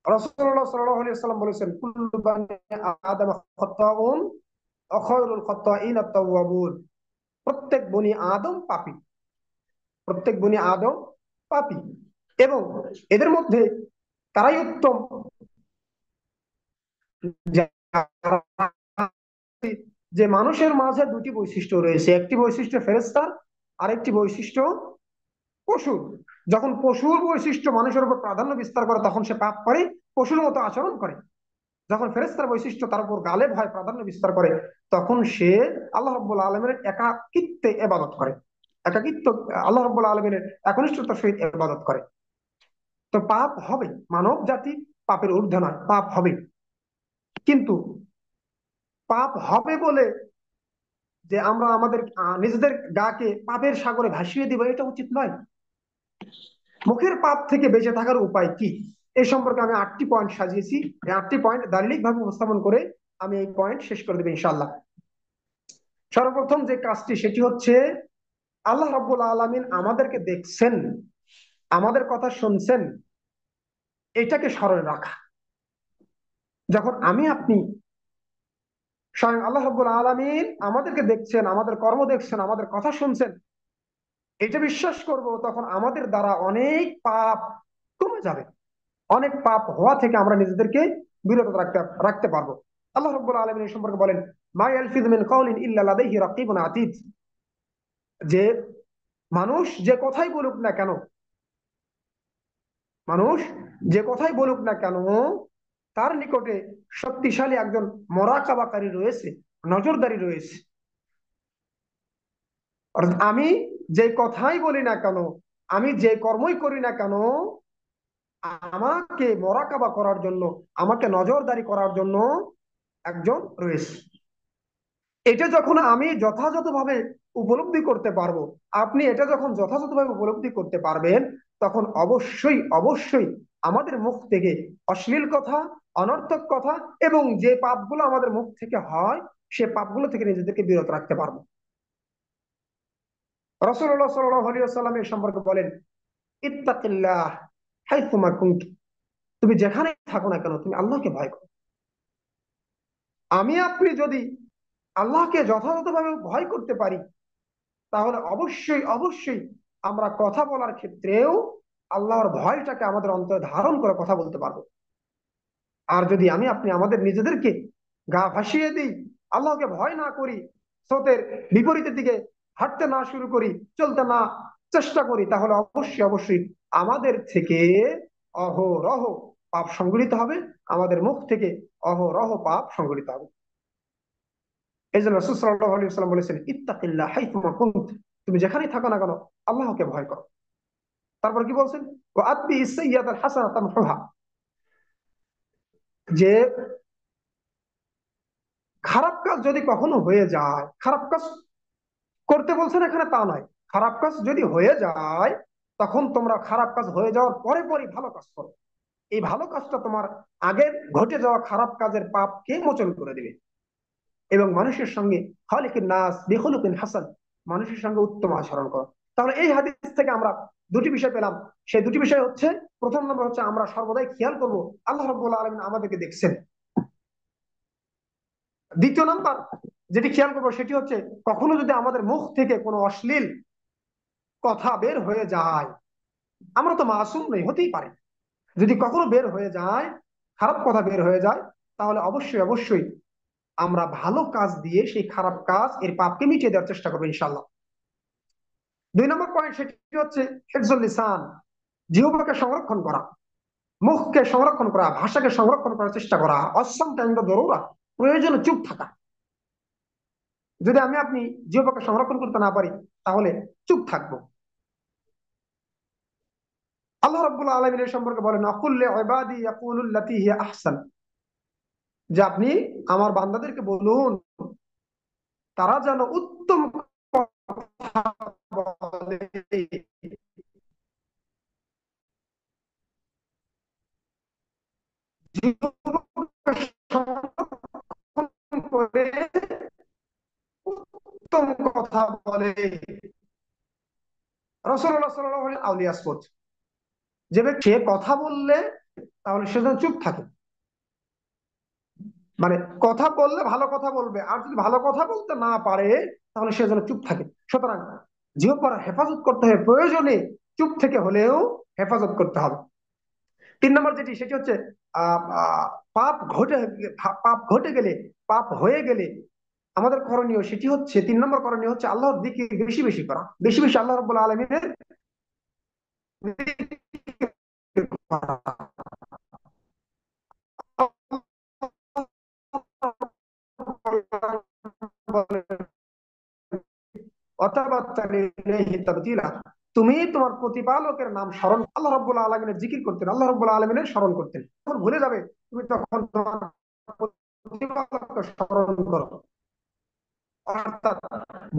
রাসূলুল্লাহ সাল্লাল্লাহু আলাইহি ওয়াসাল্লাম বলেছেন, কুল্লু বানি আদম খাত্তাউন ওয়া খায়রুল খাত্তাইন আত-তাওয়াবুন। প্রত্যেক বনি আদম পাপী, প্রত্যেক বনি আদম পাপী, এবং এদের মধ্যে তারাই উত্তম যে মানুষের মাঝে দুটি বৈশিষ্ট্য রয়েছে, একটি বৈশিষ্ট্য ফেরেশতার, আরেকটি বৈশিষ্ট্য পশুর। যখন পশুর বৈশিষ্ট্য মানুষের উপর প্রাধান্য বিস্তার করে তখন সে পাপ করে, পশুর মতো আচরণ করে। যখন ফেরেশতার বৈশিষ্ট্য তার উপর গালেব হয়, প্রাধান্য বিস্তার করে, তখন সে আল্লাহ রাব্বুল আলামিনের একাকিত্বে ইবাদত করে, একাকিত্ব, আল্লাহ রাব্বুল আলামিনের একনিষ্ঠতার সহিত ইবাদত করে। তো পাপ হবে, মানব জাতি পাপের ঊর্ধ্বে নয়, পাপ হবে। কিন্তু পাপ হবে বলে যে আমরা আমাদের নিজেদের গাকে পাপের সাগরে ভাসিয়ে দিব, এটা উচিত নয়। মুখের পাপ থেকে বেঁচে থাকার উপায় কি, এই সম্পর্কে আমি 8টি পয়েন্ট সাজিয়েছি। এই 8টি পয়েন্ট দালিলিক ভাবে উপস্থাপন করে আমি এই পয়েন্ট শেষ করে দেবো ইনশাআল্লাহ। সর্বপ্রথম যে কাজটি, সেটি হচ্ছে আল্লাহ রাব্বুল আলামিন আমাদেরকে দেখছেন, আমাদের কথা শুনছেন, এটাকে স্মরণে রাখা। যখন আমি আপনি স্বয়ং আল্লাহ রাব্বুল আলামিন আমাদেরকে দেখছেন, আমাদের কর্ম দেখছেন, আমাদের কথা শুনছেন, এটা বিশ্বাস করব, তখন আমাদের দ্বারা অনেক পাপ কমে যাবে, অনেক পাপ হওয়া থেকে আমরা নিজেদেরকে বিরত রাখতে রাখতে পারবো। আল্লাহ রাব্বুল আলামিন এই সম্পর্কে বলেন, মা ইয়ালফিযু মিন কাওলিন ইল্লা লাদাইহি রাকীবুন আতীদ, যে মানুষ যে কথাই বলুক না কেন, মানুষ যে কথাই বলুক না কেন, তার নিকটে শক্তিশালী একজন মোরাকাবাকারী রয়েছে, নজরদারি রয়েছে। অর্থাৎ আমি যে কথাই বলি না কেন, আমি যে কর্মই করি না কেন, আমাকে মোরাকাবা করার জন্য, আমাকে নজরদারি করার জন্য একজন রয়েছে। এটা যখন আমি যথাযথভাবে উপলব্ধি করতে পারবো, আপনি এটা যখন যথাযথভাবে উপলব্ধি করতে পারবেন, তখন অবশ্যই অবশ্যই আমাদের মুখ থেকে অশ্লীল কথা, অনর্থক কথা এবং যে পাপগুলো আমাদের মুখ থেকে হয়, সে পাপগুলো থেকে নিজেদেরকে বিরত রাখতে পারবো। রাসূলুল্লাহ সাল্লাল্লাহু আলাইহি ওয়াসাল্লাম এই সম্পর্কে বলেন, ইত্তাকিল্লাহ হাইথুমা কুনতুম, তুমি যেখানে থাকো না কেন তুমি আল্লাহকে ভয় করো। আমি আপনি যদি আল্লাহকে যথাযথভাবে ভয় করতে পারি, তাহলে অবশ্যই অবশ্যই আমরা কথা বলার ক্ষেত্রেও আল্লাহর ভয়টাকে আমাদের অন্তরে ধারণ করে কথা বলতে পারবো। আর যদি আমি আপনি আমাদের নিজেদেরকে গা ভাসিয়ে দিই, আল্লাহকে ভয় না করি, স্রোতের বিপরীতের দিকে হাঁটতে না শুরু করি, চলতে না চেষ্টা করি, তাহলে অবশ্যই অবশ্যই আমাদের থেকে অহরহ পাপ সংগঠিত হবে, আমাদের মুখ থেকে অহরহ পাপ সংগঠিত হবে। এই জন্য রাসূল সাল্লাল্লাহু আলাইহি ওয়াসাল্লাম বলেছেন, ইত্তাকিল্লাহ হাইথুমা কুনত, তুমি যেখানেই থাকো না কেন আল্লাহকে ভয় করো। তারপর কি বলছেন, ও আতবি সাইয়্যাতাল হাসানাতা তামহুহা, যে খারাপ কাজ যদি কখনো হয়ে যায়, খারাপ কাজ করতে বলছেন এখানে তা নয়, খারাপ কাজ যদি হয়ে যায়, তখন তোমরা খারাপ কাজ হয়ে যাওয়ার পরে পরে ভালো কাজ করো। এই ভালো কাজটা তোমার আগের ঘটে যাওয়া খারাপ কাজের পাপকে মোচন করে দেবে। এবং মানুষের সঙ্গে খালিকিন নাস বিখুলুকিন হাসান, মানুষের সঙ্গে উত্তম আচরণ করো। তাহলে এই হাদিস থেকে আমরা দুটি বিষয় পেলাম। সেই দুটি বিষয় হচ্ছে, প্রথম নম্বর হচ্ছে আমরা সর্বদাই খেয়াল করব আল্লাহ রাব্বুল আলামিন আমাদেরকে দেখছেন। দ্বিতীয় নাম্বার যেটি খেয়াল করবো সেটি হচ্ছে, কখনো যদি আমাদের মুখ থেকে কোনো অশ্লীল কথা বের হয়ে যায়, আমরা তো মাসুম নই, হতেই পারে, যদি কখনো বের হয়ে যায়, খারাপ কথা বের হয়ে যায়, তাহলে অবশ্যই অবশ্যই আমরা ভালো কাজ দিয়ে সেই খারাপ কাজ এর পাপকে মিটিয়ে দেওয়ার চেষ্টা করবো ইনশাল্লাহ। দুই নম্বর পয়েন্ট সেটি হচ্ছে হিফজুল লিসান, জিহ্বাকে সংরক্ষণ করা, মুখকে সংরক্ষণ করা, ভাষাকে সংরক্ষণ করার চেষ্টা করা। অসম টাইম দরুরা, প্রয়োজনে চুপ থাকা। যদি আমি আপনি জিহ্বাকে সংরক্ষণ করতে না পারি, তাহলে চুপ থাকবো। আল্লাহ রাব্বুল আলামিন এর সম্পর্কে বলেন, আকুল্লি ইবাদি ইয়াকুলুল লাতী হিয়া আহসান, যে আপনি আমার বান্দাদেরকে বলুন তারা যেন উত্তম কথা বলে। জিহ্বাকে সংরক্ষণ করে উত্তম কথা বলে। রাসূলুল্লাহ সাল্লাল্লাহু আলাইহি আউলিয়া আসওয়াত, যে ব্যক্তি সে কথা বললে তাহলে সে যেন চুপ থাকে, মানে কথা বললে ভালো কথা বলবে, আর যদি ভালো কথা বলতে না পারে তাহলে সে যেন চুপ থাকে। সুতরাং জিহ্বার হেফাজত করতে হবে, প্রয়োজনে চুপ থেকে হলেও হেফাজত করতে হবে। তিন নম্বর যেটি সেটি হচ্ছে আহ আহ, পাপ ঘটে পাপ ঘটে গেলে, পাপ হয়ে গেলে আমাদের করণীয় সেটি হচ্ছে, তিন নম্বর করণীয় হচ্ছে আল্লাহর জিকির বেশি বেশি করা, বেশি বেশি আল্লাহ রাব্বুল আলামিনের জিকির করা। তুমি তোমার প্রতিপালকের নাম স্মরণ, আল্লাহ রাব্বুল আলামিনের জিকির করতেন, আল্লাহ রাব্বুল আলামিনের স্মরণ করতেন। যখন ভুলে যাবে তুমি তখন তোমার প্রতিপালককে স্মরণ করো। অর্থাৎ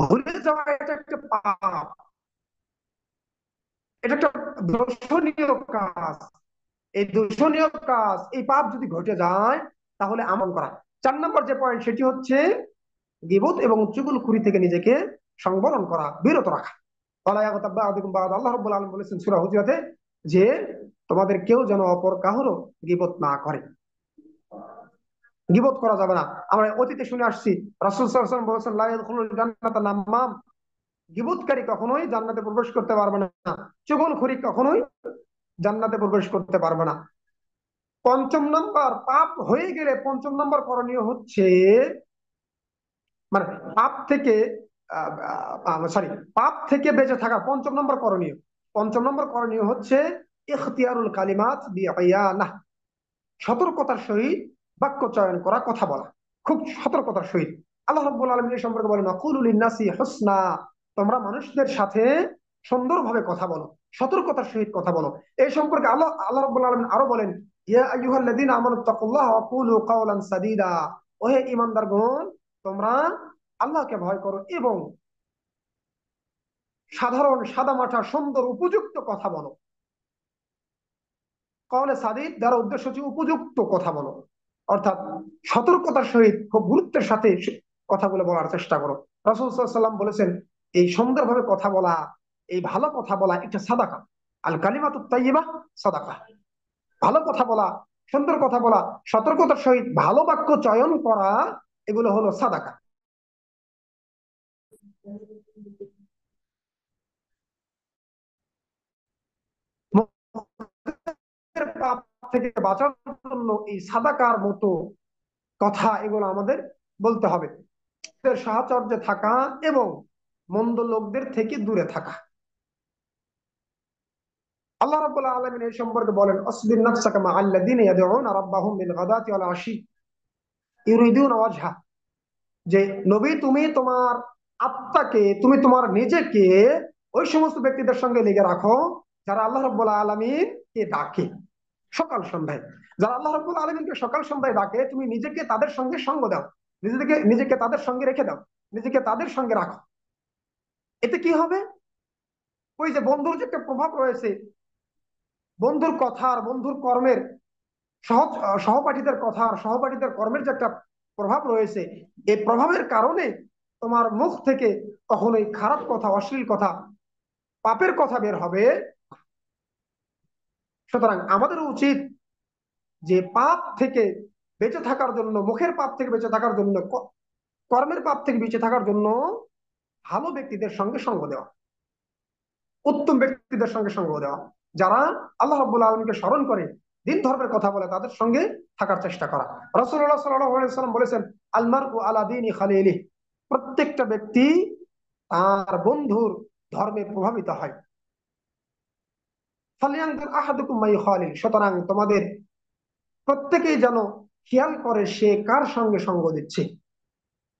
ভুলে যাওয়া এটা একটা পাপ, এটা একটা দর্শনীয় কাজ। এই দর্শনীয় কাজ, এই পাপ যদি ঘটে যায় তাহলে আমল করা। চার নম্বর যে পয়েন্ট সেটি হচ্ছে গীবত এবং চুগলখুরি থেকে নিজেকে সংবরণ করা, বিরত রাখা। আল্লাহ রাব্বুল আলামিন বলেছেন সূরা হুজুরাতে যে তোমাদের কেউ যেন অপর কারো গীবত না করে, গীবত করা যাবে না। আমরা অতীতে শুনে আসছি রাসূল সাল্লাল্লাহু আলাইহি ওয়াসাল্লাম বলেছেন, লা ইয়াদখুলুল জান্নাতা নাম্মাম, গীবতকারী কখনোই জান্নাতে প্রবেশ করতে পারবে না, চুগলখুরি কখনোই জান্নাতে প্রবেশ করতে পারবে না। পঞ্চম নম্বর, পাপ হয়ে গেলে পঞ্চম নম্বর করণীয় হচ্ছে, মানে পাপ থেকে সরি, পাপ থেকে বেঁচে থাকা পঞ্চম নম্বর করণীয়, পঞ্চম নম্বর করণীয় হচ্ছে ইখতিয়ারুল কালিমাত বিআয়ানাহ, সতর্কতার সহিত বাক্য চয়ন করা, কথা বলা খুব সতর্কতার সহিত। আল্লাহ রাব্বুল আলামিন এই সম্পর্কে বলেন, আকুলু লিন্নাসি হুসনা, তোমরা মানুষদের সাথে সুন্দরভাবে কথা বলো, সতর্কতার সহিত কথা বলো। এই সম্পর্কে আল্লাহ আল্লাহ রাব্বুল আলামিন আরো বলেন, ইয়া আইয়ুহাল্লাযীনা আমানুত্তাকুল্লাহ ওয়া কুলু কাওলান সাদীদা, ওহে ঈমানদারগণ তোমরা আল্লাহকে ভয় করো এবং সাধারণ সাদামাটা সুন্দর উপযুক্ত কথা বলো। কাওলে সাদিদ দ্বারা উদ্দেশ্য হচ্ছে উপযুক্ত কথা বলো, অর্থাৎ সতর্কতার সহিত খুব গুরুত্বের সাথে কথাগুলো বলার চেষ্টা করো। রাসূল সাল্লাল্লাহু আলাইহি ওয়াসাল্লাম বলেছেন এই সুন্দরভাবে কথা বলা, এই ভালো কথা বলা একটা সাদাকা, আল কালিমাতুত তাইয়্যিবা সাদাকা। ভালো কথা বলা, সুন্দর কথা বলা, সতর্কতার সহিত ভালো বাক্য চয়ন করা, এগুলো হলো সাদাকা। পাপ থেকে বাঁচানোর জন্য এই সাদাকার মতো কথা এগুলো আমাদের বলতে হবে। সাহচর্যে থাকা এবং মন্দ লোকদের থেকে দূরে থাকা। আল্লাহ রাব্বুল আলামিন এই সম্পর্কে বলেন, আসবির নাফসাকা মা আল্লাযিনা ইয়াদউনা রাব্বাহুম বিল গাদাতি ওয়াল আশি ইউরিদুনা ওয়াজহা, যে নবী তুমি তোমার আত্মাকে, তুমি তোমার নিজেকে ওই সমস্ত ব্যক্তিদের সঙ্গে লেগে রাখো যারা আল্লাহ রাব্বুল আলামিনকে ডাকে সকাল সন্ধ্যায়। যারা আল্লাহ রাব্বুল আলামিনকে সকাল সন্ধ্যায় ডাকে, তুমি নিজেকে তাদের সঙ্গে সঙ্গ দাও, নিজেকে তাদের সঙ্গে রেখে দাও, নিজেকে তাদের সঙ্গে রাখো। এতে কি হবে, ওই যে বন্ধুর যে একটা প্রভাব রয়েছে, বন্ধুর কথার, বন্ধুর কর্মের, সহপাঠীদের কথার, সহপাঠীদের কর্মের যে একটা প্রভাব রয়েছে, এই প্রভাবের কারণে তোমার মুখ থেকে কখনোই খারাপ কথা, অশ্লীল কথা পাপের কথা বের হবে। সুতরাং আমাদের উচিত যে পাপ থেকে বেঁচে থাকার জন্য, মুখের পাপ থেকে বেঁচে থাকার জন্য, কর্মের পাপ থেকে বেঁচে থাকার জন্য ভালো ব্যক্তিদের সঙ্গে সঙ্গ দেওয়া, উত্তম ব্যক্তিদের সঙ্গে সঙ্গ দেওয়া, যারা আল্লাহ রাব্বুল আলামিনকে স্মরণ করে, দিন ধর্মের কথা বলে, তাদের সঙ্গে থাকার চেষ্টা করা। রাসূলুল্লাহ সাল্লাল্লাহু আলাইহি ওয়াসাল্লাম বলেছেন, আল মারউ আলা দীনি খালিলিহি, প্রত্যেকটা ব্যক্তি তার বন্ধুর ধর্মে প্রভাবিত হয়। ফালিয়ানজুর আহাদুকুম মা ইখালিল, সুতরাং তোমাদের প্রত্যেকেই যেন খেয়াল করে সে কার সঙ্গে সঙ্গ দিচ্ছে।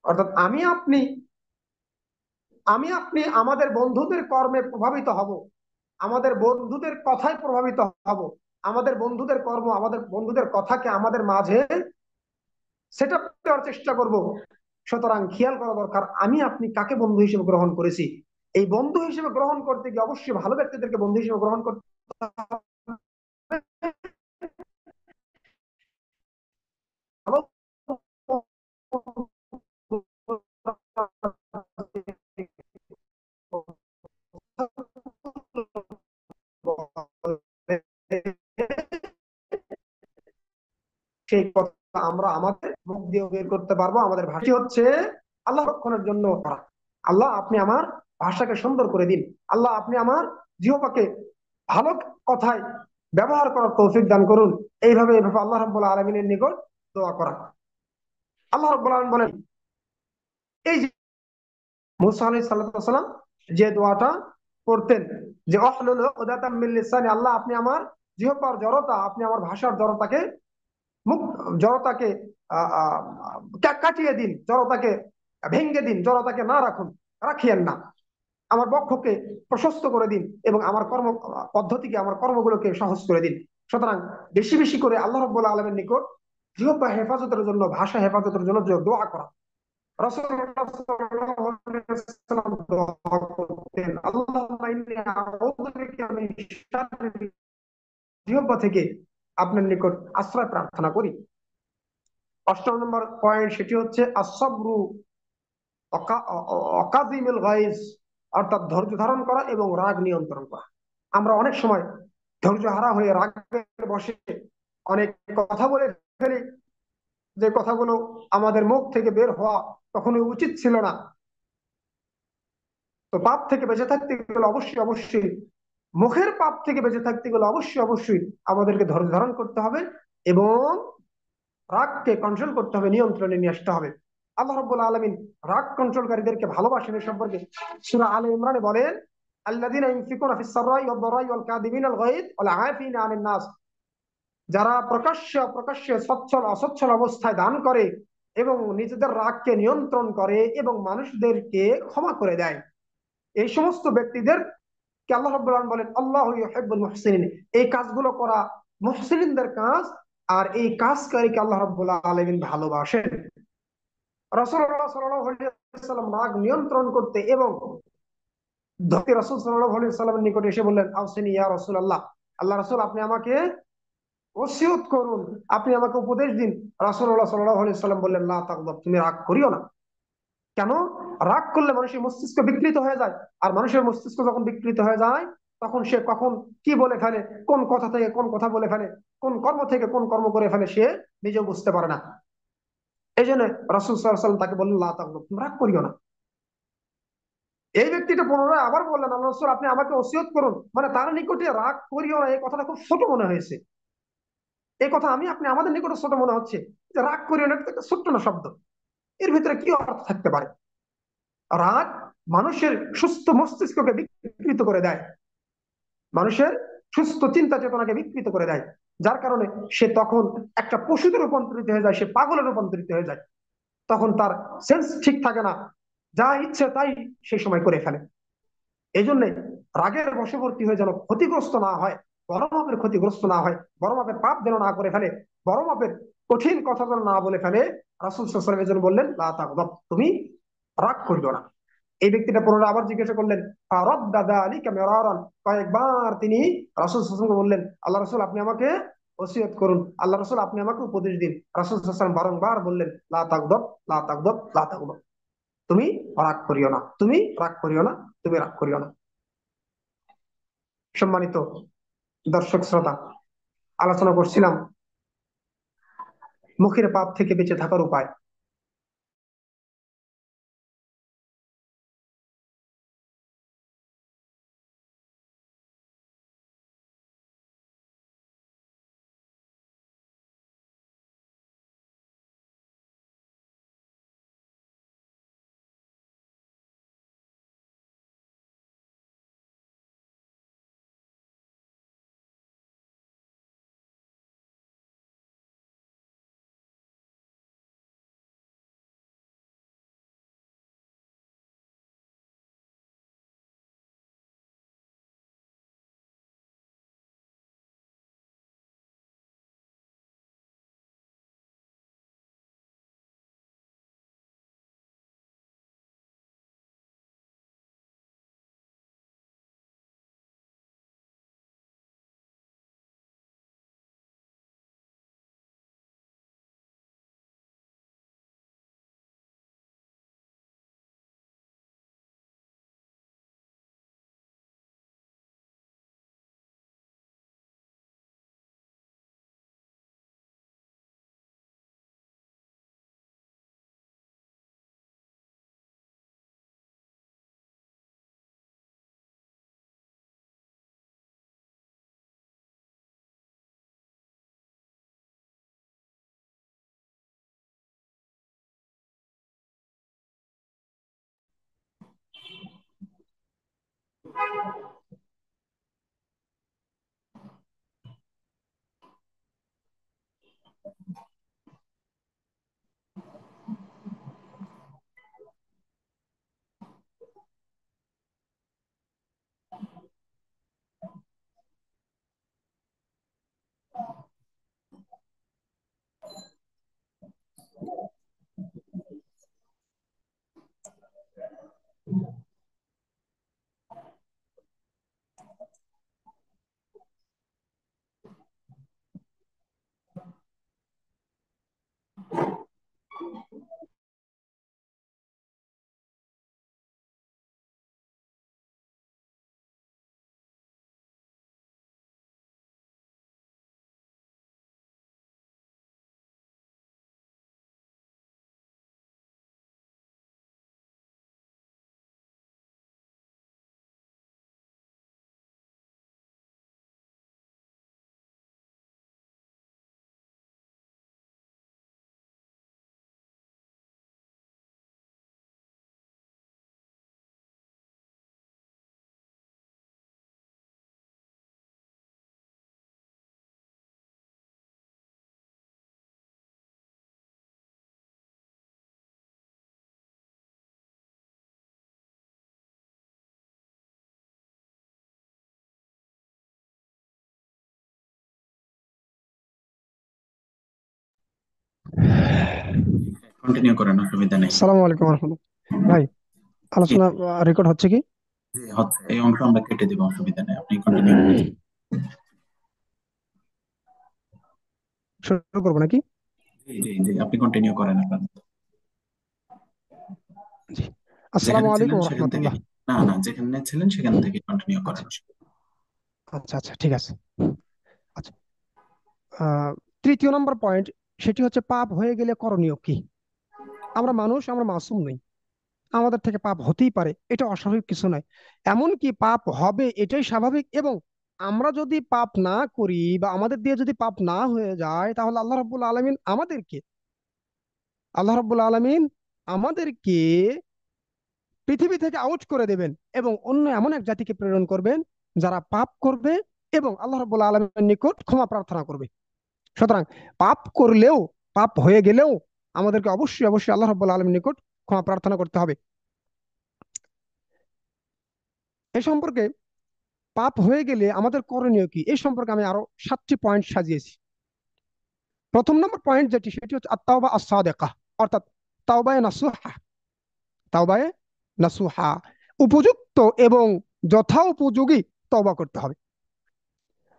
অর্থাৎ আমি আপনি আমাদের বন্ধুদের কর্মে প্রভাবিত হব, আমাদের বন্ধুদের কথায় প্রভাবিত হব, আমাদের বন্ধুদের কর্ম, আমাদের বন্ধুদের কথাকে আমাদের মাঝে সেট আপ করার চেষ্টা করব। সুতরাং খেয়াল করা দরকার আমি আপনি কাকে বন্ধু হিসেবে গ্রহণ করেছি। এই বন্ধু হিসেবে গ্রহণ করতে গিয়ে অবশ্যই ভালো ব্যক্তিদেরকে বন্ধু হিসেবে গ্রহণ করতে হবে। ভালো সেই কথা আমরা আমাদের মুখ দিয়ে বের করতে পারবো। আমাদের ভাষা হচ্ছে আল্লাহ রক্ষণের জন্য করা। আল্লাহ আপনি আমার ভাষাকে সুন্দর করে দিন, আল্লাহ আপনি আমার জিহ্বাকে ভালো কথায় ব্যবহার করার তৌফিক দান করুন। এইভাবে এইভাবে আল্লাহ রাব্বুল আলামিনের নিকট দোয়া করা। আল্লাহ রাব্বুল আলামিন বলেন, এই যে মুসা আলাইহিস সালাম যে দোয়াটা করতেন, যে অহলুল উকদাতাম মিন লিসানি, আল্লাহ আপনি আমার জিহ্বার জড়তা, আপনি আমার ভাষার জড়তাকে, মুখ জড়তাকে কাটিয়ে দিন, জড়তাকে ভেঙ্গে দিন, জড়তাকে না রাখুন, রাখিয়েন না, আমার বক্ষকে প্রশস্ত করে দিন এবং আমার কর্ম পদ্ধতিকে, আমার কর্মগুলোকে সহজ করে দিন। সুতরাং বেশি বেশি করে আল্লাহ রাব্বুল আলামিনের নিকট জিহ্বা হেফাজতের জন্য, ভাষা হেফাজতের জন্য দোয়া করা। রাসূলুল্লাহ সাল্লাল্লাহু আলাইহি ওয়াসাল্লাম দোয়া করতেন, আল্লাহুম্মা ইন্নী আউযু বিকা মিন শাররি, জিহ্বা থেকে আপনার নিকট আশ্রয় প্রার্থনা করি। অষ্টম নম্বর পয়েন্ট, সেটি হচ্ছে আসসাবরু অকাজিমিল গাইজ, অর্থাৎ ধৈর্য ধারণ করা এবং রাগ নিয়ন্ত্রণ করা। আমরা অনেক সময় ধৈর্য হারা হয়ে রাগের বশে অনেক কথা বলে ফেলি, যে কথাগুলো আমাদের মুখ থেকে বের হওয়া কখনোই উচিত ছিল না। তো পাপ থেকে বেঁচে থাকতে গেলে অবশ্যই অবশ্যই, মুখের পাপ থেকে বেঁচে থাকতে গেলে অবশ্যই অবশ্যই আমাদেরকে ধৈর্য ধারণ করতে হবে এবং রাগকে কন্ট্রোল করতে হবে, নিয়ন্ত্রণে নিয়ে আসতে হবে। আল্লাহ রাব্বুল আলামিন রাগ কন্ট্রোলকারীদেরকে ভালোবাসেন। এ সম্পর্কে সূরা আলে ইমরানে বলেন, আল্লাযীনা ইউনফিকুনা ফিস সাররাই ওয়াদ দারাই ওয়াল কাযিমিনাল গায়দ ওয়াল আফিনা আনিন নাস, যারা প্রকাশ্যে অপ্রকাশ্যে, সচ্ছল অসচ্ছল অবস্থায় দান করে এবং নিজেদের রাগকে নিয়ন্ত্রণ করে এবং মানুষদেরকে ক্ষমা করে দেয়, এই সমস্ত ব্যক্তিদের কে আল্লাহ রাব্বুল আলামিন বলেন আল্লাহু ইউহিব্বুল মুহসিনিন, এই কাজগুলো করা মুহসিনদের কাজ, আর এই কাজকারীকে আল্লাহ রাব্বুল আলামিন ভালোবাসেন। রাসূলুল্লাহ সাল্লাল্লাহু আলাইহি ওয়াসাল্লাম রাগ নিয়ন্ত্রণ করতে এবং ধরতে রাসূল সাল্লাল্লাহু আলাইহি ওয়াসাল্লামের নিকটে এসে বললেন, আউসিনি ইয়া রাসূলুল্লাহ, আল্লাহ রাসূল আপনি আমাকে ওসিয়ত করুন, আপনি আমাকে উপদেশ দিন। রাসূলুল্লাহ সাল্লাল্লাহু আলাইহি ওয়াসাল্লাম বললেন, লা তাগদাব, তুমি রাগ করিও না। কেন? রাগ করলে মানুষের মস্তিষ্ক বিকৃত হয়ে যায়, আর মানুষের মস্তিষ্ক যখন বিকৃত হয়ে যায় তখন সে কখন কি বলে ফেলে, কোন কথা থেকে কোন কথা বলে ফেলে, কোন কর্ম থেকে কোন কর্ম করে ফেলে, সে নিজেও বুঝতে পারে না। এই জন্য রাসূল সাল্লাল্লাহু আলাইহি ওয়াসাল্লাম তাকে বললেন, লা তাগদাব, তুমি রাগ করিও না। এই ব্যক্তিটা পুনরায় আবার বললেন, আল্লাহ রাসূল আপনি আমাকে ওসিয়ত করুন, মানে তার নিকটে রাগ করিও না এই কথাটা খুব ছোট মনে হয়েছে। এই কথা আমি আপনি আমাদের নিকটে ছোট মনে হচ্ছে, যে রাগ করিও না, এটা একটা ছোট্ট না শব্দ, এর ভিতরে কি অর্থ থাকতে পারে? রাগ মানুষের সুস্থ মস্তিষ্ককে বিকৃত করে দেয়, মানুষের সুস্থ চিন্তা চেতনাকে বিকৃত করে দেয়, যার কারণে সে তখন একটা পশুতে রূপান্তরিত হয়ে যায়, সে পাগলে রূপান্তরিত হয়ে যায়। তখন তার সেন্স ঠিক থাকে না, যা ইচ্ছে তাই সেই সময় করে ফেলে। এই জন্য রাগের বশবর্তী হয়ে যেন ক্ষতিগ্রস্ত না হয়, বড় মাপের ক্ষতিগ্রস্ত না হয়, বড় মাপের পাপ যেন না করে ফেলে, বড় মাপের কঠিন কথা যেন না বলে ফেলে, রাসূল সাল্লাল্লাহু আলাইহি ওয়াসাল্লাম বললেন, লা তাগদাব, তুমি রাগ করিও না। এই ব্যক্তিটা পুনরায় আবার জিজ্ঞাসা করলেন, ফারাদ্দাদা আলাইকা মিরারান, কয়েকবার তিনি রাসূল সাল্লাল্লাহু আলাইহি ওয়াসাল্লাম বললেন, আল্লাহ রাসূল আপনি আমাকে ওসিয়ত করুন, আল্লাহ রাসূল আপনি আমাকে উপদেশ দিন। রাসূল সাল্লাল্লাহু আলাইহি ওয়াসাল্লাম বারংবার বললেন, লা তাগদাব, লা তাগদাব, লা তাগদাব, তুমি রাগ করিও না, তুমি রাগ করিও না, তুমি রাগ করিও না। সম্মানিত দর্শক শ্রোতা, আলোচনা করছিলাম মুখের পাপ থেকে বেঁচে থাকার উপায়। কন্টিনিউ করেন, অসুবিধা নেই। আসসালামু আলাইকুম রহমতুল্লাহ। ভাই, জি আলোচনা রেকর্ড হচ্ছে কি? জি, হচ্ছে। এই অংশ আমরা কেটে দিব, অসুবিধা নেই, আপনি কন্টিনিউ করেন। শুরু করবো নাকি? জি জি জি, আপনি কন্টিনিউ করেন আপনার। জি। যেখানে আসসালামু ছিলেন আলাইকুম সেখান থেকে। রহমতুল্লাহ। না না, যেখানে ছিলেন সেখান থেকে কন্টিনিউ করেন। আচ্ছা আচ্ছা আচ্ছা, ঠিক আছে। আচ্ছা, আহ, তৃতীয় নম্বর পয়েন্ট, সেটি হচ্ছে পাপ হয়ে গেলে করণীয় কি। আমরা মানুষ, আমরা মাসুম নই। আমাদের থেকে পাপ হতেই পারে, এটা অস্বাভাবিক কিছু নয়। এমনকি পাপ হবে এটাই স্বাভাবিক। এবং আমরা যদি পাপ না করি বা আমাদের দিয়ে যদি পাপ না হয়ে যায়, তাহলে আল্লাহ রাব্বুল আলামিন আমাদেরকে পৃথিবী থেকে আউট করে দেবেন এবং অন্য এমন এক জাতিকে প্রেরণ করবেন যারা পাপ করবে এবং আল্লাহ রাব্বুল আলামিনের নিকট ক্ষমা প্রার্থনা করবে। সুতরাং পাপ করলেও, পাপ হয়ে গেলেও আমাদেরকে অবশ্যই অবশ্যই আল্লাহ রাব্বুল আলামিনের নিকট ক্ষমা প্রার্থনা করতে হবে। এ সম্পর্কে, পাপ হয়ে গেলে আমাদের করণীয় কি, এই সম্পর্কে আমি আরো 7টি পয়েন্ট সাজিয়েছি। প্রথম নম্বর পয়েন্ট যেটি, সেটি হচ্ছে আত-তাওবা আস-সাদিকা, অর্থাৎ তাওবায়ে নাসুহা। তাওবায়ে নাসুহা, উপযুক্ত এবং যথোপযোগী তওবা করতে হবে।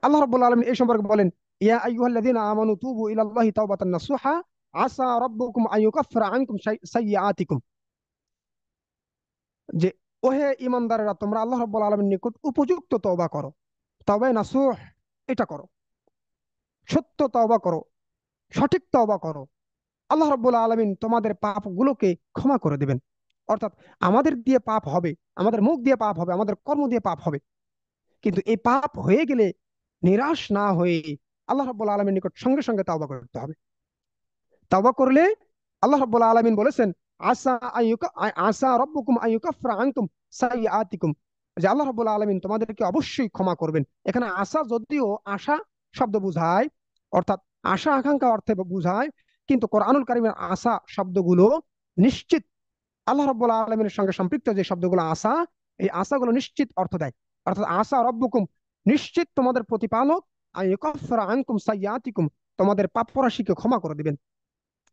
আল্লাহ রাব্বুল আলামিন এই সম্পর্কে বলেন, ইয়া আইয়ুহাল্লাযীনা আমানু তুবু ইলাল্লাহি তাওবাতান নাসুহা আসা রাব্বুকুম আইয়ুকাফফিরা আনকুম সাইয়্যাতিকুম। যে ওহে ঈমানদারেরা, তোমরা আল্লাহ রাব্বুল আলামিনের নিকট উপযুক্ত তওবা করো। তওবা নাসুহ এটা করো, সত্য তওবা করো, সঠিক তওবা করো। আল্লাহ রাব্বুল আলামিন তোমাদের পাপগুলোকে ক্ষমা করে দিবেন। অর্থাৎ আমাদের দিয়ে পাপ হবে, আমাদের মুখ দিয়ে পাপ হবে, আমাদের কর্ম দিয়ে পাপ হবে, কিন্তু এই পাপ হয়ে গেলে নিরাশ না হয়ে আল্লাহ রাব্বুল আলামিনের নিকট সঙ্গে সঙ্গে তওবা করতে হবে। তওবা করলে আল্লাহ রাব্বুল আলামিন বলেছেন, আসা রাব্বুকুম আইয়ুকাফিরা আনকুম সাইয়্যাতিকুম, যে আল্লাহ রাব্বুল আলামিন তোমাদেরকে অবশ্যই ক্ষমা করবেন। এখানে আশা যদিও আশা শব্দ বুঝায়, অর্থাৎ আশা আকাঙ্ক্ষা অর্থে বুঝায়, কিন্তু কোরআনুল কারীমের আশা শব্দগুলো নিশ্চিত, আল্লাহ রাব্বুল আলামিনের সঙ্গে সম্পৃক্ত যে শব্দগুলো আশা, এই আশাগুলো নিশ্চিত অর্থ দেয়। অর্থাৎ আশা রব্বুকুম, নিশ্চিত তোমাদের প্রতিপালক, আইয়ুকাফিরা আনকুম সাইয়্যাতিকুম, তোমাদের পাপ রাশিকে ক্ষমা করে দিবেন।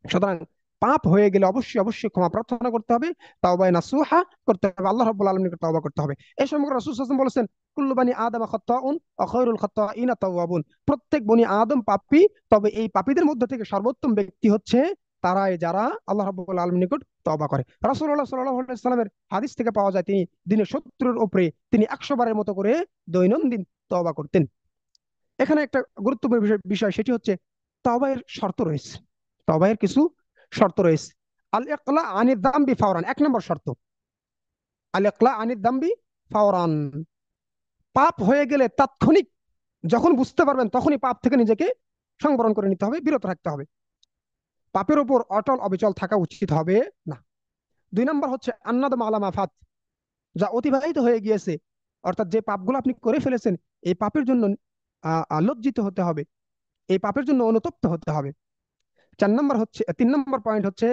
সুতরাং পাপ হয়ে গেলে অবশ্যই অবশ্যই ক্ষমা প্রার্থনা করতে হবে, তাওবায়ে নাসুহা করতে হবে, আল্লাহ রাব্বুল আলামিনের তওবা করতে হবে। এই সময় রাসূল সাল্লাল্লাহু আলাইহি ওয়াসাল্লাম বলেছেন, কুল্লু বানি আদম খাত্তাউন ওয়া খায়রুল খাত্তাইনা তাওয়াবুন, প্রত্যেক বনি আদম পাপী, তবে এই পাপীদের মধ্যে থেকে সর্বোত্তম ব্যক্তি হচ্ছে তারাই যারা আল্লাহ রাব্বুল আলামিনের নিকট তওবা করে। রাসূলুল্লাহ সাল্লাল্লাহু আলাইহি ওয়াসাল্লামের হাদিস থেকে পাওয়া যায় তিনি দিনে 70-এর উপরে তিনি 100 বারের মতো করে দৈনন্দিন তওবা করতেন। এখানে একটা গুরুত্বপূর্ণ বিষয় সেটি হচ্ছে তওবায়ের শর্ত রয়েছে, তওবায়ের কিছু শর্ত রয়েছে। আল ইকলা আনিদ দামবি ফাওরান, 1 নম্বর শর্ত, আল ইকলা আনিদ দামবি ফাওরান, পাপ হয়ে গেলে তাৎক্ষণিক যখন বুঝতে পারবেন তখনই পাপ থেকে নিজেকে সংবরণ করে নিতে হবে, বিরত রাখতে হবে, পাপের উপর অটল অবিচল থাকা উচিত হবে না। 2 নম্বর হচ্ছে আন্নাদম আলা মাফাত, যা অতিবাহিত হয়ে গিয়েছে, অর্থাৎ যে পাপগুলো আপনি করে ফেলেছেন এই পাপের জন্য লজ্জিত হতে হবে, এই পাপের জন্য অনুতপ্ত হতে হবে। 4 নম্বর হচ্ছে, 3 নম্বর পয়েন্ট হচ্ছে